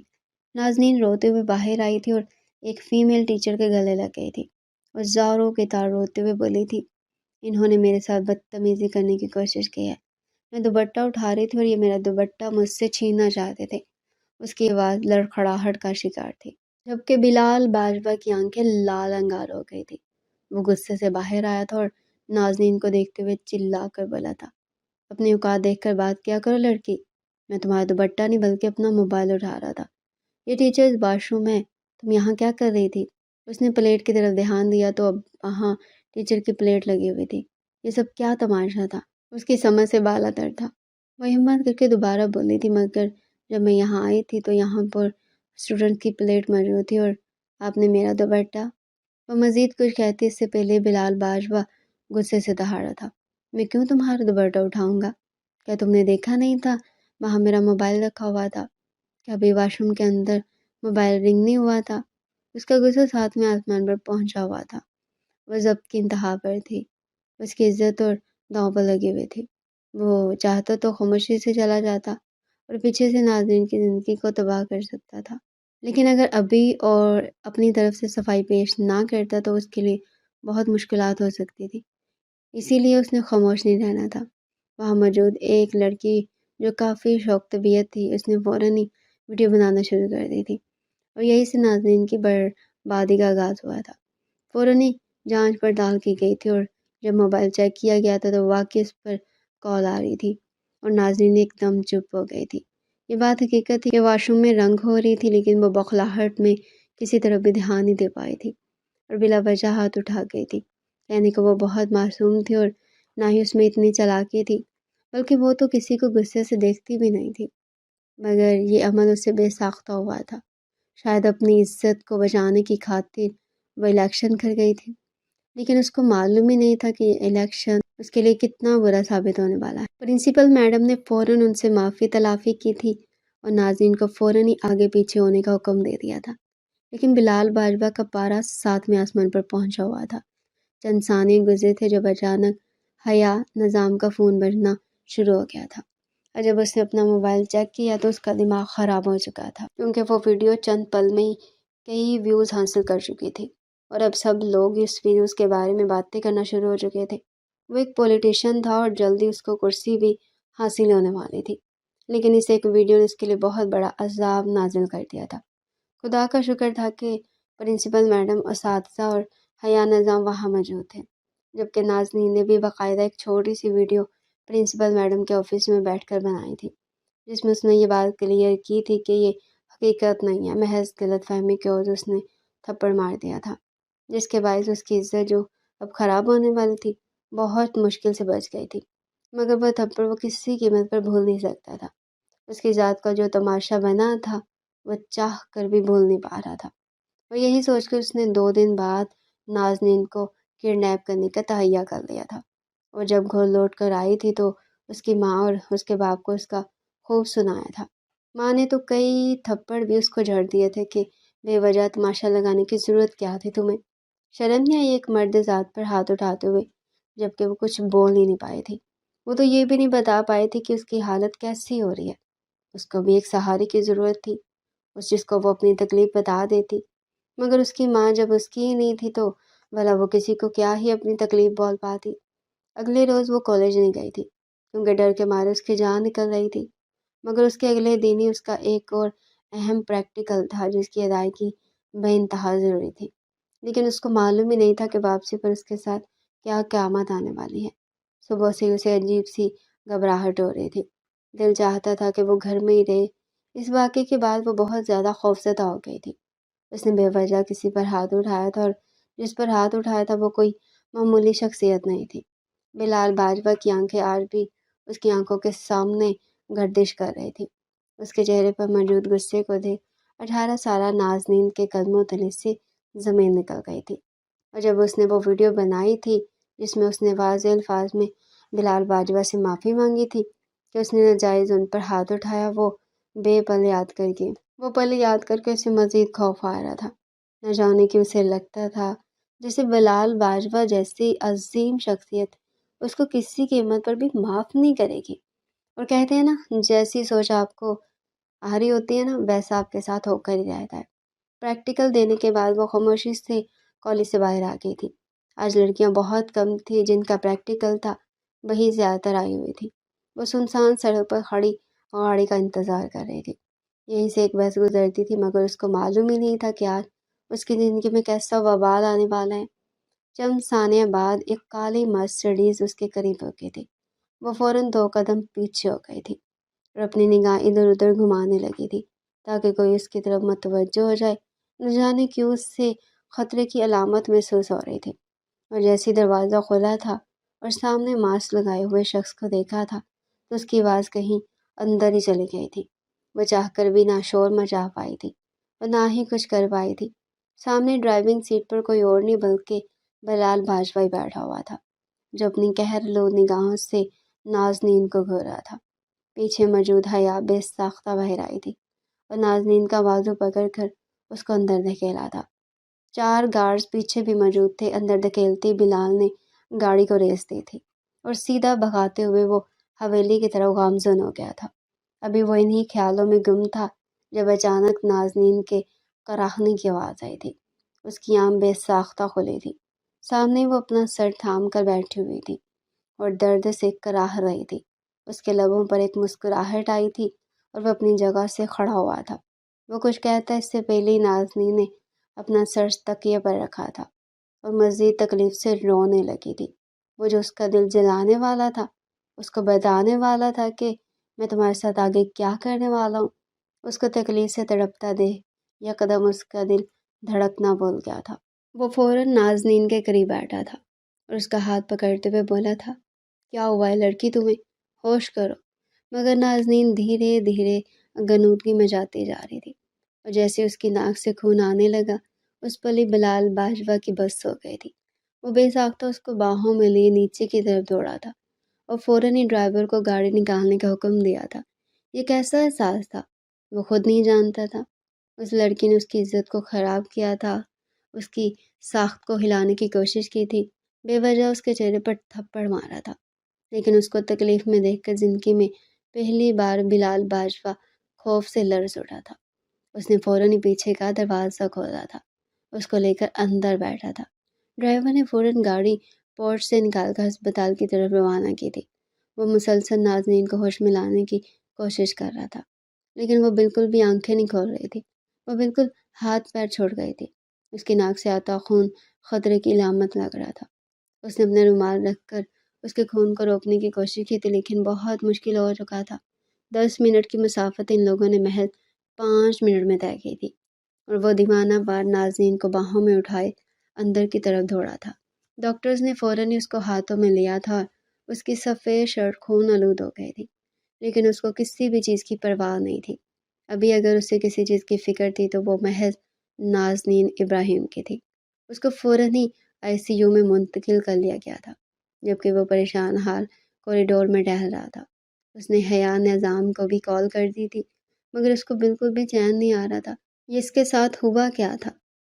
نازنین روتے ہوئے باہر آئی تھی اور ایک فیمیل ٹیچر کے گلے لگ گئی تھی اور زاروں کے تار روتے ہوئے بولی تھی، انہوں نے میرے ساتھ بدتمیزی کرنے کی کوشش کی ہے۔ میں دوپٹہ اٹھا رہی تھی اور یہ میرا دوپٹہ مجھ سے چھیننا چاہتے تھے۔ اس کی آواز لڑکھڑاہٹ کا شکار تھی، جبکہ بلال باجوہ کی آنکھیں لال انگار ہو گئی تھی۔ وہ غصے سے باہر آیا تھا اور نازنین کو دیکھتے ہوئے چلا کر بولا تھا، اپنی اوقات دیکھ کر بات کیا کرو لڑکی، میں تمہارا دوپٹہ نہیں بلکہ اپنا موبائل اٹھا رہا تھا۔ یہ ٹیچرز واش روم ہے، تم یہاں کیا کر رہی تھی؟ اس نے پلیٹ کی طرف دھیان دیا تو اب وہاں ٹیچر کی پلیٹ لگی ہوئی تھی۔ یہ سب کیا تماشا تھا؟ اس کی سمجھ سے بالا تر تھا۔ وہ ہمت کر کے دوبارہ بولی تھی، مگر جب میں یہاں آئی تھی تو یہاں پر اسٹوڈنٹ کی پلیٹ موجود تھی اور آپ نے میرا دوپٹہ۔ وہ مزید کچھ کہتی اس سے پہلے بلال باجوہ غصے سے دہاڑا تھا، میں کیوں تمہارا دوپٹہ اٹھاؤں گا؟ کیا تم نے دیکھا نہیں تھا وہاں میرا موبائل رکھا ہوا تھا؟ کیا ابھی واش روم کے اندر موبائل رنگ نہیں ہوا تھا؟ اس کا غصہ ساتھ میں آسمان پر پہنچا ہوا تھا۔ وہ ضبط کی انتہا پر تھی، اس کی عزت اور داؤں پر لگی ہوئی تھی۔ وہ چاہتا تو خاموشی سے چلا جاتا اور پیچھے سے ناظرین کی زندگی کو تباہ کر سکتا تھا، لیکن اگر ابھی اور اپنی طرف سے صفائی پیش نہ کرتا تو اس کے لیے بہت مشکلات ہو سکتی تھی۔ اسی لیے اس نے خاموش نہیں رہنا تھا۔ وہاں موجود ایک لڑکی جو کافی شوق طبیعت تھی، اس نے فوراً ہی ویڈیو بنانا شروع کر دی تھی اور یہی سے ناظرین کی بربادی کا آغاز ہوا تھا۔ فوراً ہی جانچ پڑتال کی گئی تھی اور جب موبائل چیک کیا گیا تھا تو واقعی اس پر کال آ رہی تھی اور ناظرین ایک دم چپ ہو گئی تھی۔ یہ بات حقیقت تھی کہ واش روم میں رنگ ہو رہی تھی، لیکن وہ بخلاہٹ میں کسی طرف بھی دھیان نہیں دے پائی تھی اور بلا وجہ ہاتھ اٹھا گئی تھی، یعنی کہ وہ بہت معصوم تھی اور نہ ہی اس میں اتنی چالاکی تھی، بلکہ وہ تو کسی کو غصے سے دیکھتی بھی نہیں تھی، مگر یہ عمل اس سے بے ساختہ ہوا تھا۔ شاید اپنی عزت کو بچانے کی خاطر وہ الیکشن کر گئی تھی، لیکن اس کو معلوم ہی نہیں تھا کہ یہ الیکشن اس کے لیے کتنا برا ثابت ہونے والا ہے۔ پرنسپل میڈم نے فوراً ان سے معافی تلافی کی تھی اور ناظرین کو فوراً ہی آگے پیچھے ہونے کا حکم دے دیا تھا، لیکن بلال باجوہ کا پارا ساتویں آسمان پر پہنچا ہوا تھا۔ چند ثانیے گزرے تھے جب اچانک حیا نظام کا فون بجنا شروع ہو گیا تھا، اور جب اس نے اپنا موبائل چیک کیا تو اس کا دماغ خراب ہو چکا تھا، کیونکہ وہ ویڈیو چند پل میں ہی کئی ویوز حاصل کر چکی تھی اور اب سب لوگ اس ویڈیوز کے بارے میں باتیں کرنا شروع ہو چکے تھے۔ وہ ایک پولیٹیشین تھا اور جلدی اس کو کرسی بھی حاصل ہونے والی تھی، لیکن اس ایک ویڈیو نے اس کے لیے بہت بڑا عذاب نازل کر دیا تھا۔ خدا کا شکر تھا کہ پرنسپل میڈم، اساتذہ اور حیا نظام وہاں موجود تھے، جبکہ ناظرین نے بھی باقاعدہ ایک چھوٹی سی ویڈیو پرنسپل میڈم کے آفس میں بیٹھ کر بنائی تھی، جس میں اس نے یہ بات کلیئر کی تھی کہ یہ حقیقت نہیں ہے، محض غلط فہمی کے عوض اس نے تھپڑ مار دیا تھا، جس کے باعث اس کی عزت جو اب خراب ہونے والی تھی بہت مشکل سے بچ گئی تھی، مگر وہ تھپڑ وہ کسی قیمت پر بھول نہیں سکتا تھا۔ اس کی ذات کا جو تماشا بنا تھا وہ چاہ کر بھی بھول نہیں پا رہا تھا، اور یہی سوچ کر اس نے 2 دن بعد نازنین کو کڈنیپ کرنے کا تہیہ کر لیا تھا، اور جب گھر لوٹ کر آئی تھی تو اس کی ماں اور اس کے باپ کو اس کا خوب سنایا تھا۔ ماں نے تو کئی تھپڑ بھی اس کو جھڑ دیے تھے کہ بے وجہ تماشا لگانے کی ضرورت کیا تھی تمہیں، شرم نہیں آئی ایک مرد ذات پر ہاتھ اٹھاتے ہوئے، جبکہ وہ کچھ بول ہی نہیں پائی تھی۔ وہ تو یہ بھی نہیں بتا پائی تھی کہ اس کی حالت کیسی ہو رہی ہے۔ اس کو بھی ایک سہارے کی ضرورت تھی، اس جس کو وہ اپنی تکلیف بتا دیتی، مگر اس کی ماں جب اس کی ہی نہیں تھی تو بھلا وہ کسی کو کیا ہی اپنی تکلیف بول پاتی۔ اگلے روز وہ کالج نہیں گئی تھی، کیونکہ ڈر کے مارے اس کی جان نکل رہی تھی، مگر اس کے اگلے دن ہی اس کا ایک اور اہم پریکٹیکل تھا جس کی ادائیگی بے انتہا ضروری تھی، لیکن اس کو معلوم ہی نہیں تھا کہ واپسی پر اس کے ساتھ کیا قیامت آنے والی ہے۔ صبح سے اسے عجیب سی گھبراہٹ ہو رہی تھی، دل چاہتا تھا کہ وہ گھر میں ہی رہے۔ اس واقعے کے بعد وہ بہت زیادہ خوفزدہ ہو گئی تھی۔ اس نے بے وجہ کسی پر ہاتھ اٹھایا تھا، اور جس پر ہاتھ اٹھایا تھا وہ کوئی معمولی شخصیت نہیں تھی۔ بلال باجوہ کی آنکھیں آج بھی اس کی آنکھوں کے سامنے گردش کر رہی تھی۔ اس کے چہرے پر موجود غصے کو دیکھ 18 سالہ نازنین کے قدموں تلے سے زمین نکل گئی تھی، اور جب اس نے وہ ویڈیو بنائی تھی جس میں اس نے واضح الفاظ میں بلال باجوہ سے معافی مانگی تھی کہ اس نے ناجائز ان پر ہاتھ اٹھایا، وہ پل یاد کر کے اسے مزید خوف آ رہا تھا۔ نہ جانے کہ اسے لگتا تھا جیسے بلال باجوہ جیسی عظیم شخصیت اس کو کسی قیمت پر بھی معاف نہیں کرے گی، اور کہتے ہیں نا جیسی سوچ آپ کو آ رہی ہوتی ہے نا ویسا آپ کے ساتھ ہو کر ہی رہتا ہے۔ پریکٹیکل دینے کے بعد وہ خاموشی سے کالج سے باہر آ گئی تھی۔ آج لڑکیاں بہت کم تھی جن کا پریکٹیکل تھا، وہی زیادہ تر آئی ہوئی تھی۔ وہ سنسان سڑک پر کھڑی گاڑی کا انتظار کر رہی تھی۔ یہیں سے ایک بس گزرتی تھی، مگر اس کو معلوم ہی نہیں تھا کہ آج اس کی زندگی میں کیسا وبال آنے والا ہے۔ چند ثانیہ بعد ایک کالی مرسڈیز اس کے قریب ہو گئی تھی۔ وہ فوراً 2 قدم پیچھے ہو گئی تھی اور اپنی نگاہ ادھر ادھر گھمانے لگی تھی تاکہ کوئی اس کی طرف متوجہ ہو جائے۔ نہ جانے کیوں اس سے خطرے کی علامت محسوس ہو رہی تھی، اور جیسی دروازہ کھلا تھا اور سامنے ماسک لگائے ہوئے شخص کو دیکھا تھا تو اس کی آواز کہیں اندر ہی چلی گئی تھی۔ وہ چاہ کر بھی نہ شور مچا پائی تھی اور نہ ہی کچھ کر پائی تھی۔ سامنے ڈرائیونگ سیٹ پر کوئی اور نہیں بلکہ بلال باجوہ ہی بیٹھا ہوا تھا، جو اپنی قہرالود نگاہوں سے نازنین کو گھور رہا تھا۔ پیچھے موجود حیا بے ساختہ باہر آئی تھی اور نازنین کا بازو پکڑ کر اس کو اندر دھکیلا تھا۔ 4 گارڈز پیچھے بھی موجود تھے۔ اندر دھکیلتے بلال نے گاڑی کو ریس دی تھی اور سیدھا بھگاتے ہوئے وہ حویلی کی طرف گامزن ہو گیا تھا۔ ابھی وہ انہی خیالوں میں گم تھا جب اچانک نازنین کے کراہنے کی آواز آئی تھی۔ اس کی آنکھ بے ساختہ کھلی تھی۔ سامنے وہ اپنا سر تھام کر بیٹھی ہوئی تھی اور درد سے کراہ رہی تھی۔ اس کے لبوں پر ایک مسکراہٹ آئی تھی اور وہ اپنی جگہ سے کھڑا ہوا تھا۔ وہ کچھ کہتا اس سے پہلے ہی نازنین نے اپنا سر تکیے پر رکھا تھا اور مزید تکلیف سے رونے لگی تھی۔ وہ جو اس کا دل جلانے والا تھا، اس کو بتانے والا تھا کہ میں تمہارے ساتھ آگے کیا کرنے والا ہوں، اس کو تکلیف سے تڑپتا دیکھ یکدم اس کا دل دھڑکنا بھول گیا تھا۔ وہ فوراً نازنین کے قریب بیٹھا تھا اور اس کا ہاتھ پکڑتے ہوئے بولا تھا، کیا ہوا ہے لڑکی تمہیں؟ ہوش کرو۔ مگر نازنین دھیرے دھیرے غنودگی میں جاتی جا رہی تھی اور جیسے اس کی ناک سے خون آنے لگا، اس پل ہی بلال باجوہ کی بس ہو گئی تھی۔ وہ بے ساختہ اس کو باہوں میں لیے نیچے کی طرف دوڑا تھا اور فوراً ہی ڈرائیور کو گاڑی نکالنے کا حکم دیا تھا۔ یہ کیسا احساس تھا، وہ خود نہیں جانتا تھا۔ اس لڑکی نے اس کی عزت کو خراب کیا تھا، اس کی ساخت کو ہلانے کی کوشش کی تھی، بے وجہ اس کے چہرے پر تھپڑ مارا تھا۔ لیکن اس کو تکلیف میں دیکھ کر زندگی میں پہلی بار بلال باجوہ خوف سے لرز اٹھا تھا۔ اس نے فوراً ہی پیچھے کا دروازہ کھولا تھا، اس کو لے کر اندر بیٹھا تھا۔ ڈرائیور نے فوراً گاڑی پورچ سے نکال کر ہسپتال کی طرف روانہ کی تھی۔ وہ مسلسل نازنین کو ہوش میں لانے کی کوشش کر رہا تھا، لیکن وہ بالکل بھی آنکھیں نہیں کھول رہی تھی۔ وہ بالکل ہاتھ پیر چھوڑ گئی تھی۔ اس کی ناک سے آتا خون خطرے کی علامت لگ رہا تھا۔ اس نے اپنے رومال رکھ کر اس کے خون کو روکنے کی کوشش کی تھی، لیکن بہت مشکل ہو چکا تھا۔ 10 منٹ کی مسافت ان لوگوں نے محض 5 منٹ میں طے کی تھی اور وہ دیوانہ وار نازنین کو باہوں میں اٹھائے اندر کی طرف دوڑا تھا۔ ڈاکٹرز نے فوراً ہی اس کو ہاتھوں میں لیا تھا اور اس کی سفید شرٹ خون آلود ہو گئی تھی، لیکن اس کو کسی بھی چیز کی پرواہ نہیں تھی۔ ابھی اگر اسے کسی چیز کی فکر تھی تو وہ محض نازنین ابراہیم کی تھی۔ اس کو فوراً ہی ICU میں منتقل کر لیا گیا تھا، جبکہ وہ پریشان حال کوریڈور میں ٹہل رہا تھا۔ اس نے حیا نظام کو بھی کال کر دی تھی، مگر اس کو بالکل بھی چین نہیں آ رہا تھا۔ یہ اس کے ساتھ ہوا کیا تھا؟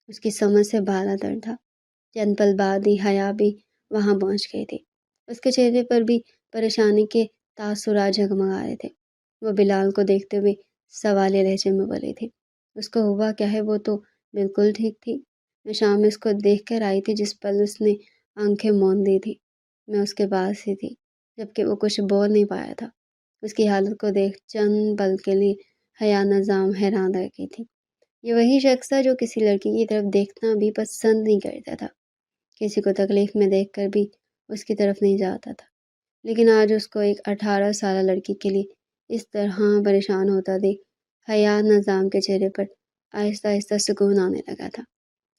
اس کی سمجھ سے بالا تر تھا۔ چند پل بعد ہی حیا بھی وہاں پہنچ گئی تھی۔ اس کے چہرے پر بھی پریشانی کے تاثرات جگمگا رہے تھے۔ وہ بلال کو دیکھتے ہوئے سوالیہ لہجے میں بولی تھی، اس کو ہوا کیا ہے؟ وہ تو بالکل ٹھیک تھی۔ میں شام میں اس کو دیکھ کر آئی تھی، جس پل اس نے آنکھیں موند لی تھی میں اس کے پاس ہی تھی، جبکہ وہ کچھ بول نہیں پایا تھا۔ اس کی حالت کو دیکھ چند پل کے لیے حیا نظام حیران رہ گئی تھی۔ یہ وہی شخص تھا جو کسی لڑکی کی طرف دیکھنا بھی پسند نہیں کرتا تھا، کسی کو تکلیف میں دیکھ کر بھی اس کی طرف نہیں جاتا تھا، لیکن آج اس کو ایک 18 سالہ لڑکی کے لیے اس طرح پریشان ہوتا دیکھ حیا نظام کے چہرے پر آہستہ آہستہ سکون آنے لگا تھا۔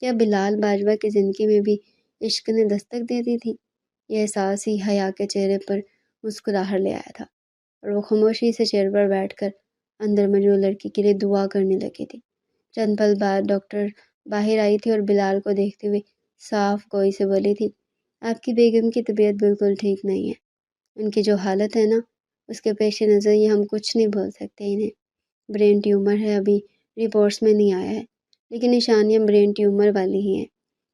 کیا بلال باجوہ کی زندگی میں بھی عشق نے دستک دے دی تھی؟ یہ احساس ہی حیا کے چہرے پر مسکراہٹ لے آیا تھا اور وہ خاموشی سے چیئر پر بیٹھ کر اندر موجود لڑکی کے لیے دعا کرنے لگی تھی۔ چند پل بعد ڈاکٹر باہر آئی تھی اور بلال کو دیکھتے ہوئے صاف گوئی سے بولی تھی، آپ کی بیگم کی طبیعت بالکل ٹھیک نہیں ہے۔ ان کی جو حالت ہے نا، اس کے پیش نظر یہ ہم کچھ نہیں بول سکتے۔ انہیں برین ٹیومر ہے، ابھی رپورٹس میں نہیں آیا ہے، لیکن نشانیاں برین ٹیومر والی ہی ہیں۔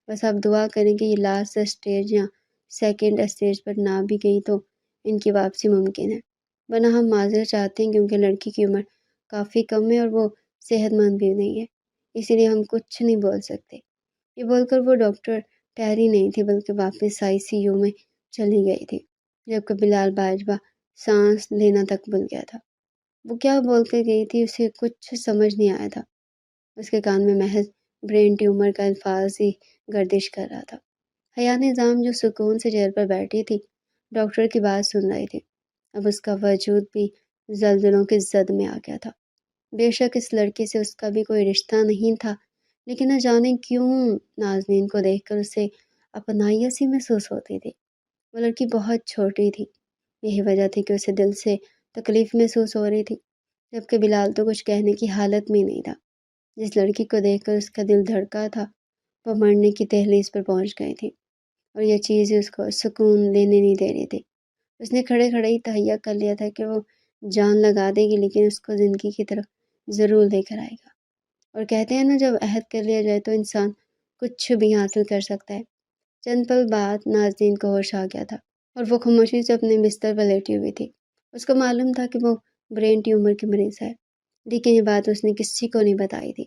بس آپ دعا کریں کہ یہ لاسٹ اسٹیج یا سیکنڈ اسٹیج پر نہ بھی گئی تو ان کی واپسی ممکن ہے، ورنہ ہم معذرت چاہتے ہیں کیونکہ لڑکی کی عمر کافی کم ہے اور وہ صحت مند بھی نہیں ہے، اسی لیے ہم کچھ نہیں بول سکتے۔ یہ بول کر وہ ڈاکٹر ٹھہری نہیں تھی بلکہ واپس ICU میں چلی گئی تھی، جبکہ بلال باجوہ سانس لینا تک بھول گیا تھا۔ وہ کیا بول کر گئی تھی اسے کچھ سمجھ نہیں آیا تھا۔ اس کے کان میں محض برین ٹیومر کا الفاظ ہی گردش کر رہا تھا۔ حیا نظام جو سکون سے چیئر پر بیٹھی تھی، ڈاکٹر کی بات سن رہی تھی، اب اس کا وجود بھی زلزلوں کی زد میں آ گیا تھا۔ بے شک اس لڑکی سے اس کا بھی کوئی رشتہ نہیں تھا، لیکن نہ جانے کیوں نازنین کو دیکھ کر اسے اپنائیت سی محسوس ہوتی تھی۔ وہ لڑکی بہت چھوٹی تھی، یہی وجہ تھی کہ اسے دل سے تکلیف محسوس ہو رہی تھی، جبکہ بلال تو کچھ کہنے کی حالت میں نہیں تھا۔ جس لڑکی کو دیکھ کر اس کا دل دھڑکا تھا، وہ مرنے کی دہلیز پر پہنچ گئی تھی اور یہ چیز اس کو سکون لینے نہیں دے رہی تھی۔ اس نے کھڑے کھڑے ہی تہیہ کر لیا تھا کہ وہ جان لگا دے گی، لیکن اس کو زندگی کی طرف ضرور لے کر آئے گا۔ اور کہتے ہیں نا، جب عہد کر لیا جائے تو انسان کچھ بھی حاصل کر سکتا ہے۔ چند پل بعد نازنین کو ہوش آ گیا تھا اور وہ خاموشی سے اپنے بستر پر لیٹی ہوئی تھی۔ اس کو معلوم تھا کہ وہ برین ٹیومر کی مریض ہے، لیکن یہ بات اس نے کسی کو نہیں بتائی تھی۔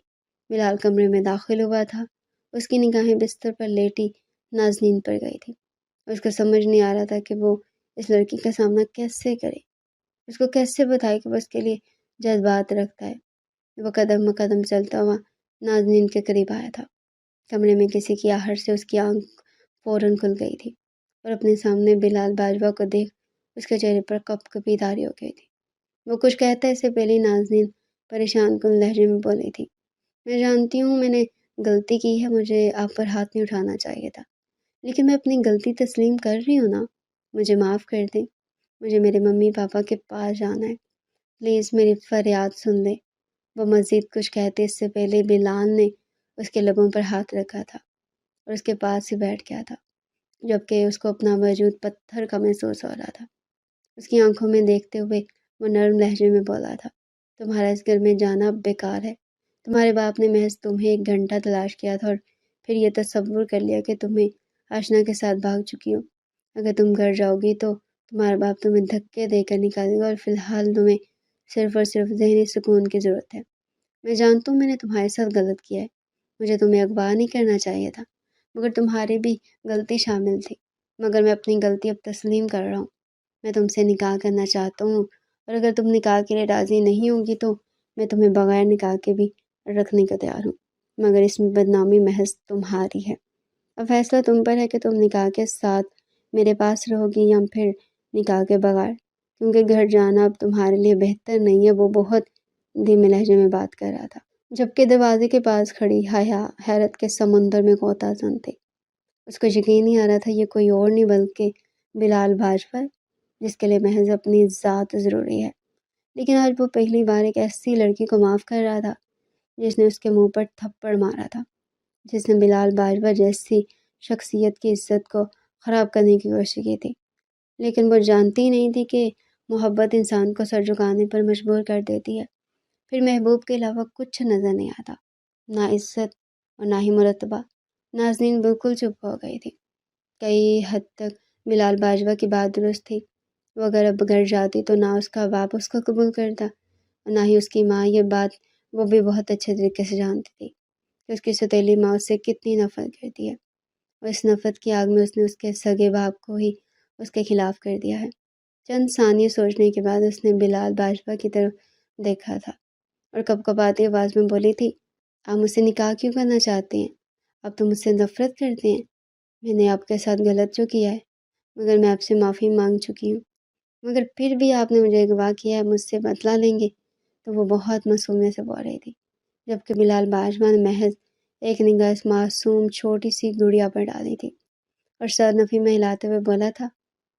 بلال کمرے میں داخل ہوا تھا، اس کی نگاہیں بستر پر لیٹی نازنین پر گئی تھی۔ اس کو سمجھ نہیں آ رہا تھا کہ وہ اس لڑکی کا سامنا کیسے کرے، اس کو کیسے بتائے کہ وہ اس کے لیے جذبات رکھتا ہے۔ وہ قدم قدم چلتا ہوا نازنین کے قریب آیا تھا۔ کمرے میں کسی کی آہٹ سے اس کی آنکھ فوراً کھل گئی تھی اور اپنے سامنے بلال باجوہ کو دیکھ اس کے چہرے پر کپ کپی طاری ہو گئی تھی۔ وہ کچھ کہتا ہے اس سے پہلے نازنین پریشان کن لہجے میں بولی تھی، میں جانتی ہوں میں نے غلطی کی ہے، مجھے آپ پر ہاتھ نہیں اٹھانا چاہیے تھا، لیکن میں اپنی غلطی تسلیم کر رہی ہوں نا، مجھے معاف کر دیں، مجھے میرے ممی پاپا کے پاس جانا ہے، پلیز میری فریاد سن لیں۔ وہ مزید کچھ کہتے اس سے پہلے بلال نے اس کے لبوں پر ہاتھ رکھا تھا اور اس کے پاس ہی بیٹھ گیا تھا، جبکہ اس کو اپنا وجود پتھر کا محسوس ہو رہا تھا۔ اس کی آنکھوں میں دیکھتے ہوئے وہ نرم لہجے میں بولا تھا، تمہارا اس گھر میں جانا بیکار ہے، تمہارے باپ نے محض تمہیں 1 گھنٹہ تلاش کیا تھا اور پھر یہ تصور کر لیا کہ تمہیں آشنا کے ساتھ بھاگ چکی ہو۔ اگر تم گھر جاؤ گی تو تمہارا باپ تمہیں دھکے دے کر نکالے گا اور فی الحال تمہیں صرف اور صرف ذہنی سکون کی ضرورت ہے۔ میں جانتا ہوں میں نے تمہارے ساتھ غلط کیا ہے، مجھے تمہیں اغوا نہیں کرنا چاہیے تھا، مگر تمہاری بھی غلطی شامل تھی، مگر میں اپنی غلطی اب تسلیم کر رہا ہوں۔ میں تم سے نکاح کرنا چاہتا ہوں اور اگر تم نکاح کے لیے راضی نہیں ہوگی تو میں تمہیں بغیر نکاح کے بھی رکھنے کو تیار ہوں، مگر اس میں بدنامی محض تمہاری ہے۔ اب فیصلہ تم پر ہے کہ تم نکاح کے ساتھ میرے پاس رہو گی یا پھر نکاح کے بغیر، کیونکہ گھر جانا اب تمہارے لیے بہتر نہیں ہے۔ وہ بہت دھیمے لہجے میں بات کر رہا تھا، جبکہ دروازے کے پاس کھڑی حیا حیرت کے سمندر میں غوطہ زن تھی۔ اس کو یقین نہیں آ رہا تھا یہ کوئی اور نہیں بلکہ بلال باجوہ ہے، جس کے لیے محض اپنی ذات ضروری ہے۔ لیکن آج وہ پہلی بار ایک ایسی لڑکی کو معاف کر رہا تھا جس نے اس کے منہ پر تھپڑ مارا تھا، جس نے بلال باجوہ جیسی شخصیت کی عزت کو خراب کرنے کی کوشش کی تھی۔ لیکن وہ جانتی نہیں تھی کہ محبت انسان کو سر جھکانے پر مجبور کر دیتی ہے۔ پھر محبوب کے علاوہ کچھ نظر نہیں آتا، نہ عزت اور نہ ہی مرتبہ۔ نازنین بالکل چپ ہو گئی تھی۔ کئی حد تک بلال باجوہ کی بات درست تھی، وہ اگر اب گھر جاتی تو نہ اس کا باپ اس کو قبول کرتا اور نہ ہی اس کی ماں۔ یہ بات وہ بھی بہت اچھے طریقے سے جانتی تھی کہ اس کی سوتیلی ماں اس سے کتنی نفرت کرتی ہے، اور اس نفرت کی آگ میں اس نے اس کے سگے باپ کو ہی اس کے خلاف کر دیا ہے۔ چند ثانیے سوچنے کے بعد اس نے بلال باجوہ کی طرف دیکھا تھا اور کپ کپاتی آواز میں بولی تھی، آپ مجھ سے نکاح کیوں کرنا چاہتے ہیں؟ اب تو مجھ سے نفرت کرتے ہیں؟ میں نے آپ کے ساتھ غلط جو کیا ہے، مگر میں آپ سے معافی مانگ چکی ہوں، مگر پھر بھی آپ نے مجھے اغوا کیا ہے، مجھ سے بدلہ لیں گے؟ تو وہ بہت معصومیت سے بول رہی تھی، جبکہ بلال باجوہ نے محض ایک نگاہ اس معصوم چھوٹی سی گڑیا پر ڈالی تھی اور سر نفی میں ہلاتے ہوئے بولا تھا،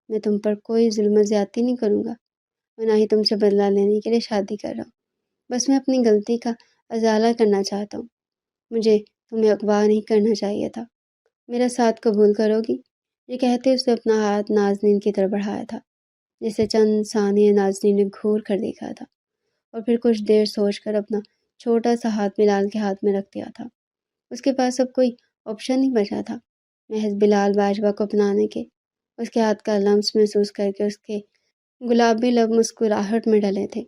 میں تم پر کوئی ظلم و زیادتی نہیں کروں گا اور نہ ہی تم سے بدلہ لینے کے لیے شادی کر رہا ہوں، بس میں اپنی غلطی کا ازالہ کرنا چاہتا ہوں۔ مجھے تمہیں اغوا نہیں کرنا چاہیے تھا، میرا ساتھ قبول کرو گی؟ یہ کہتے اس نے اپنا ہاتھ نازنین کی طرف بڑھایا تھا، جسے چند ثانیے نازنین نے گھور کر دیکھا تھا اور پھر کچھ دیر سوچ کر اپنا چھوٹا سا ہاتھ بلال کے ہاتھ میں رکھ دیا تھا۔ اس کے پاس اب کوئی آپشن نہیں بچا تھا محض بلال باجوہ کو اپنانے کے۔ اس کے ہاتھ کا لمس محسوس کر کے اس کے گلابی لب مسکراہٹ میں ڈلے تھے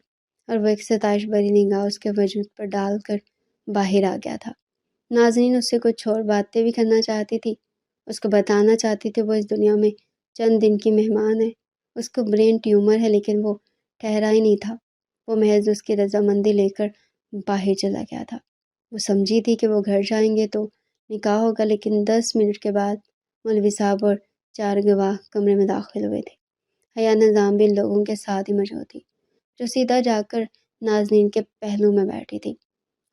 اور وہ ایک ستائش بھری نگاہ اس کے وجود پر ڈال کر باہر آ گیا تھا۔ نازنین اس سے کچھ اور باتیں بھی کرنا چاہتی تھی، اس کو بتانا چاہتی تھی وہ اس دنیا میں چند دن کی مہمان ہے، اس کو برین ٹیومر ہے، لیکن وہ ٹھہرا ہی نہیں تھا۔ وہ محض اس کی رضامندی لے کر باہر چلا گیا تھا۔ وہ سمجھی تھی کہ وہ گھر جائیں گے تو نکاح ہوگا، لیکن 10 منٹ کے بعد مولوی صاحب اور 4 گواہ کمرے میں داخل ہوئے تھے۔ حیا نظام بھی لوگوں کے ساتھ ہی موجود تھی، جو سیدھا جا کر نازنین کے پہلو میں بیٹھی تھی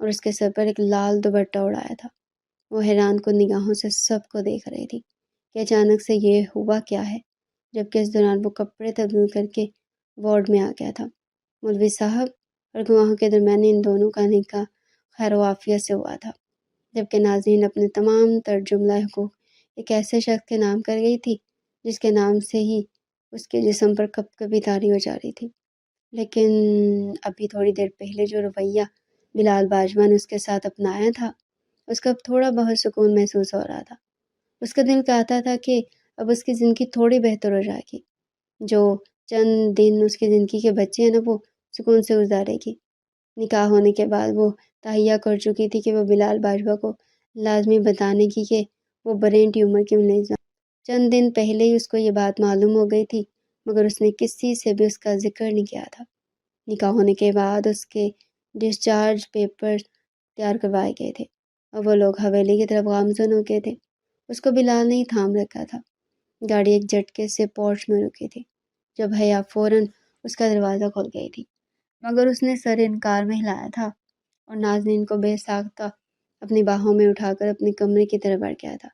اور اس کے سر پر ایک لال دوپٹہ اڑایا تھا۔ وہ حیران کن نگاہوں سے سب کو دیکھ رہی تھی کہ اچانک سے یہ ہوا کیا ہے، جبکہ اس دوران وہ کپڑے تبدیل کر کے وارڈ میں آ گیا تھا۔ مولوی صاحب اور گواہوں کے درمیان ان دونوں کا نکاح خیر و عافیت سے ہوا تھا، جبکہ نازنین اپنے تمام تر جملہ حقوق ایک ایسے شخص کے نام کر گئی تھی جس کے نام سے ہی اس کے جسم پر کپ کپی طاری ہو جا رہی تھی۔ لیکن ابھی تھوڑی دیر پہلے جو رویہ بلال باجوہ نے اس کے ساتھ اپنایا تھا، اس کا اب تھوڑا بہت سکون محسوس ہو رہا تھا۔ اس کا دل چاہتا تھا کہ اب اس کی زندگی تھوڑی بہتر ہو جائے گی۔ جو چند دن اس کی زندگی کے بچے ہیں نا وہ سکون سے گزارے گی۔ نکاح ہونے کے بعد وہ تہیہ کر چکی تھی کہ وہ بلال باجوہ کو لازمی بتانے کی کہ وہ برین ٹیومر کی ملزم۔ چند دن پہلے ہی اس کو یہ بات معلوم ہو گئی تھی، مگر اس نے کسی سے بھی اس کا ذکر نہیں کیا تھا۔ نکاح ہونے کے بعد اس کے ڈسچارج پیپر تیار کروائے گئے تھے اور وہ لوگ حویلی کی طرف گامزن ہو گئے تھے۔ اس کو بلال نے ہی تھام رکھا تھا۔ گاڑی ایک جھٹکے سے پورچ میں رکی تھی جب حیا فوراً اس کا دروازہ کھول گئی تھی، مگر اس نے سر انکار میں ہلایا تھا اور نازنین کو بے ساختہ اپنی باہوں میں اٹھا کر اپنے کمرے کی طرف بڑھ گیا تھا۔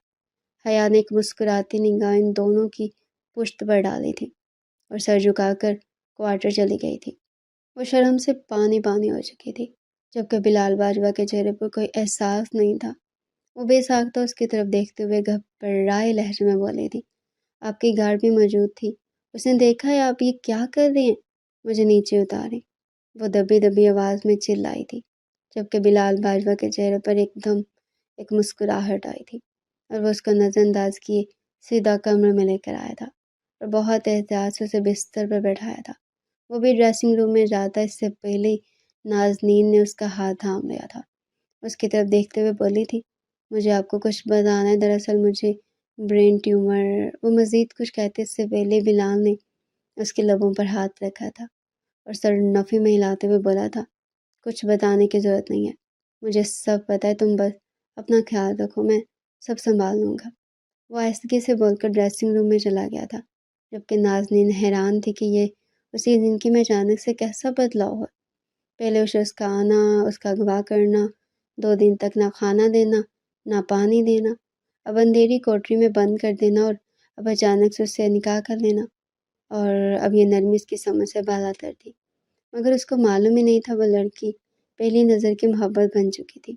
حیا نے ایک مسکراتی نگاہ ان دونوں کی پشت پر ڈالی تھی اور سر جھکا کر کوارٹر چلی گئی تھی۔ وہ شرم سے پانی پانی ہو چکی تھی، جبکہ بلال باجوہ کے چہرے پر کوئی احساس نہیں تھا۔ وہ بے ساختہ اس کی طرف دیکھتے ہوئے گھبرائے لہجے میں بولی تھی، آپ کی گارڈ بھی موجود تھی، اس نے دیکھا ہے آپ یہ کیا کر رہے ہیں، مجھے نیچے اتاریں۔ وہ دبی دبی آواز میں چلائی تھی، جبکہ بلال باجوہ کے چہرے پر ایک دم ایک مسکراہٹ آئی تھی اور وہ اس کو نظر انداز کیے سیدھا کمرے میں لے کر آیا تھا اور بہت احتیاط سے اسے بستر پر بیٹھایا تھا۔ وہ بھی ڈریسنگ روم میں جاتا اس سے پہلے نازنین نے اس کا ہاتھ تھام لیا تھا۔ اس کی طرف دیکھتے ہوئے بولی تھی، مجھے آپ کو کچھ بتانا ہے، دراصل مجھے برین ٹیومر۔ وہ مزید کچھ کہتے اس سے پہلے بلال نے اس کے لبوں پر ہاتھ رکھا تھا اور سر نفی میں ہلاتے ہوئے بولا تھا، کچھ بتانے کی ضرورت نہیں ہے، مجھے سب پتہ ہے، تم بس اپنا خیال رکھو، میں سب سنبھال لوں گا۔ وہ آہستگی سے بول کر ڈریسنگ روم میں چلا گیا تھا، جبکہ نازنین حیران تھی کہ یہ اسی زندگی میں اچانک سے کیسا بدلاؤ ہوا۔ پہلے اسے اس کا آنا، اس کا اغوا کرنا، 2 دن تک نہ کھانا دینا، نہ پانی دینا، اب اندھیری کوٹری میں بند کر دینا اور اب اچانک سے اس سے نکاح کر لینا، اور اب یہ نرمی اس کی سمجھ سے بالا تر تھی۔ مگر اس کو معلوم ہی نہیں تھا وہ لڑکی پہلی نظر کی محبت بن چکی تھی،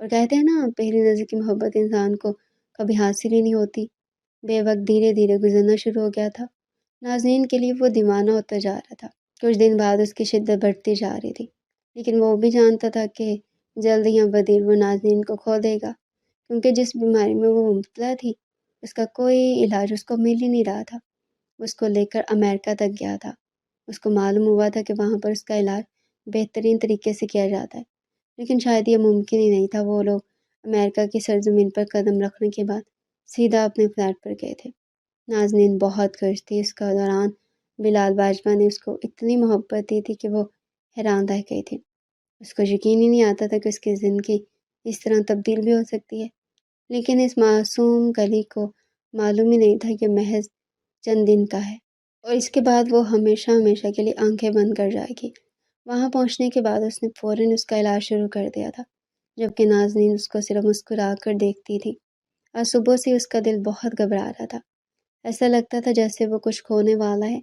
اور کہتے ہیں نا پہلی نظر کی محبت انسان کو کبھی حاصل ہی نہیں ہوتی۔ بے وقت دھیرے دھیرے گزرنا شروع ہو گیا تھا۔ نازنین کے لیے وہ دیوانہ ہوتا جا رہا تھا۔ کچھ دن بعد اس کی شدت بڑھتی جا رہی تھی، لیکن وہ بھی جانتا تھا کہ جلد یا بدیر وہ نازنین کو کھو دے گا، کیونکہ جس بیماری میں وہ مبتلا تھی اس کا کوئی علاج اس کو مل ہی نہیں رہا تھا۔ اس کو لے کر امریکہ تک گیا تھا۔ اس کو معلوم ہوا تھا کہ وہاں پر اس کا علاج بہترین طریقے سے کیا جاتا ہے، لیکن شاید یہ ممکن ہی نہیں تھا۔ وہ لوگ امریکہ کی سرزمین پر قدم رکھنے کے بعد سیدھا اپنے فلیٹ پر گئے تھے۔ نازنین بہت خوش تھی۔ اس کا دوران بلال باجوہ نے اس کو اتنی محبت دی تھی کہ وہ حیران رہ گئی تھی۔ اس کو یقین ہی نہیں آتا تھا کہ اس کی زندگی اس طرح تبدیل بھی ہو سکتی ہے، لیکن اس معصوم کلی کو معلوم ہی نہیں تھا کہ محض چند دن کا ہے اور اس کے بعد وہ ہمیشہ ہمیشہ کے لیے آنکھیں بند کر جائے گی۔ وہاں پہنچنے کے بعد اس نے فوراً اس کا علاج شروع کر دیا تھا، جبکہ نازنین اس کو صرف مسکرا کر دیکھتی تھی۔ آج صبح سے اس کا دل بہت گھبرا رہا تھا، ایسا لگتا تھا جیسے وہ کچھ کھونے والا ہے،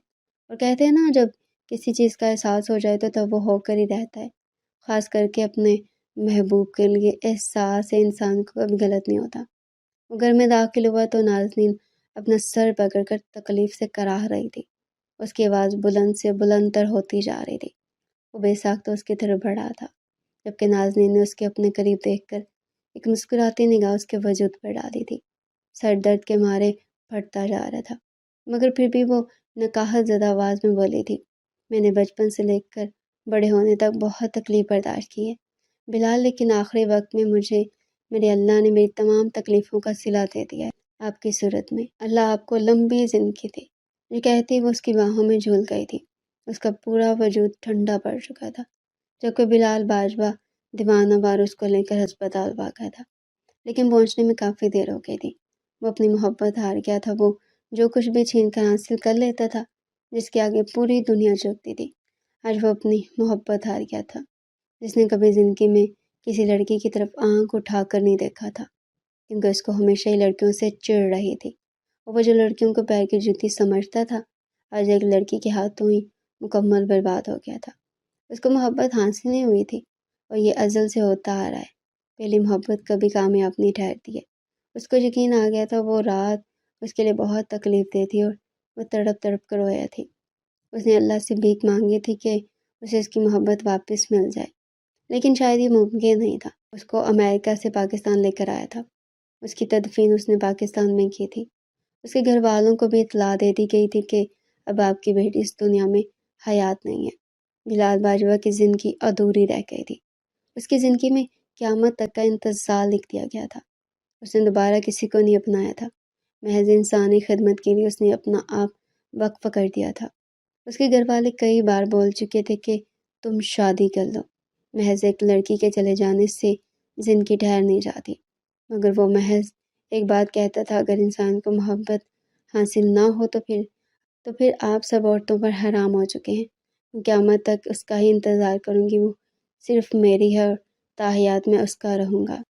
اور کہتے ہیں نا جب کسی چیز کا احساس ہو جائے تو تب وہ ہو کر ہی رہتا ہے، خاص کر کے اپنے محبوب کے لیے احساس انسان کو کبھی غلط نہیں ہوتا۔ وہ گھر میں داخل ہوا تو نازنین اپنا سر پکڑ کر تکلیف سے کراہ رہی تھی۔ اس کی آواز بلند سے بلند تر ہوتی جا رہی تھی۔ وہ بے ساختہ اس کی طرف بڑھا تھا، جبکہ نازنین نے اس کے اپنے قریب دیکھ کر ایک مسکراتی نگاہ اس کے وجود پر ڈالی تھی۔ سر درد کے مارے پھٹتا جا رہا تھا، مگر پھر بھی وہ نکاہت زدہ آواز میں بولی تھی، میں نے بچپن سے لے کر بڑے ہونے تک بہت تکلیف برداشت کی ہے بلال، لیکن آخری وقت میں مجھے میرے اللہ نے میری تمام تکلیفوں کا صلہ دے دیا ہے آپ کی صورت میں، اللہ آپ کو لمبی زندگی دے۔ یہ کہتی وہ اس کی باہوں میں جھول گئی تھی۔ اس کا پورا وجود ٹھنڈا پڑ چکا تھا، جبکہ بلال باجوہ دیوانہ وار اس کو لے کر ہسپتال بھاگا تھا، لیکن پہنچنے میں کافی دیر ہو گئی تھی۔ وہ اپنی محبت ہار گیا تھا۔ وہ جو کچھ بھی چھین کر حاصل کر لیتا تھا، جس کے آگے پوری دنیا جھکتی تھی، آج وہ اپنی محبت ہار گیا تھا، جس نے کبھی زندگی میں کسی لڑکی کی طرف آنکھ اٹھا کر نہیں دیکھا تھا، کیونکہ اس کو ہمیشہ ہی لڑکیوں سے چڑ رہی تھی، اور وہ جو لڑکیوں کو پیر کی جوتی سمجھتا تھا آج ایک لڑکی کے ہاتھوں ہی مکمل برباد ہو گیا تھا۔ اس کو محبت حاصل نہیں ہوئی تھی، اور یہ ازل سے ہوتا آ رہا ہے، پہلی محبت کبھی کامیاب نہیں ٹھہرتی ہے۔ اس کو یقین آ گیا تھا وہ رات اس کے لیے بہت تکلیف دہ تھی، اور وہ تڑپ تڑپ کر رویا تھی۔ اس نے اللہ سے بھیک مانگی تھی کہ اسے اس کی محبت واپس مل جائے، لیکن شاید یہ ممکن نہیں تھا۔ اس کو امریکہ سے پاکستان لے کر آیا تھا۔ اس کی تدفین اس نے پاکستان میں کی تھی۔ اس کے گھر والوں کو بھی اطلاع دے دی گئی تھی کہ اب آپ کی بیٹی اس دنیا میں حیات نہیں ہے۔ بلال باجوہ کی زندگی ادھوری رہ گئی تھی۔ اس کی زندگی میں قیامت تک کا انتظار لکھ دیا گیا تھا۔ اس نے دوبارہ کسی کو نہیں اپنایا تھا، محض انسانی خدمت کے لیے اس نے اپنا آپ وقف کر دیا تھا۔ اس کے گھر والے کئی بار بول چکے تھے کہ تم شادی کر لو، محض ایک لڑکی کے چلے جانے سے زندگی ٹھہر نہیں جاتی، مگر وہ محض ایک بات کہتا تھا، اگر انسان کو محبت حاصل نہ ہو تو پھر آپ سب عورتوں پر حرام ہو چکے ہیں۔ قیامت تک اس کا ہی انتظار کروں گی، وہ صرف میری ہے اور تاحیات میں اس کا رہوں گا۔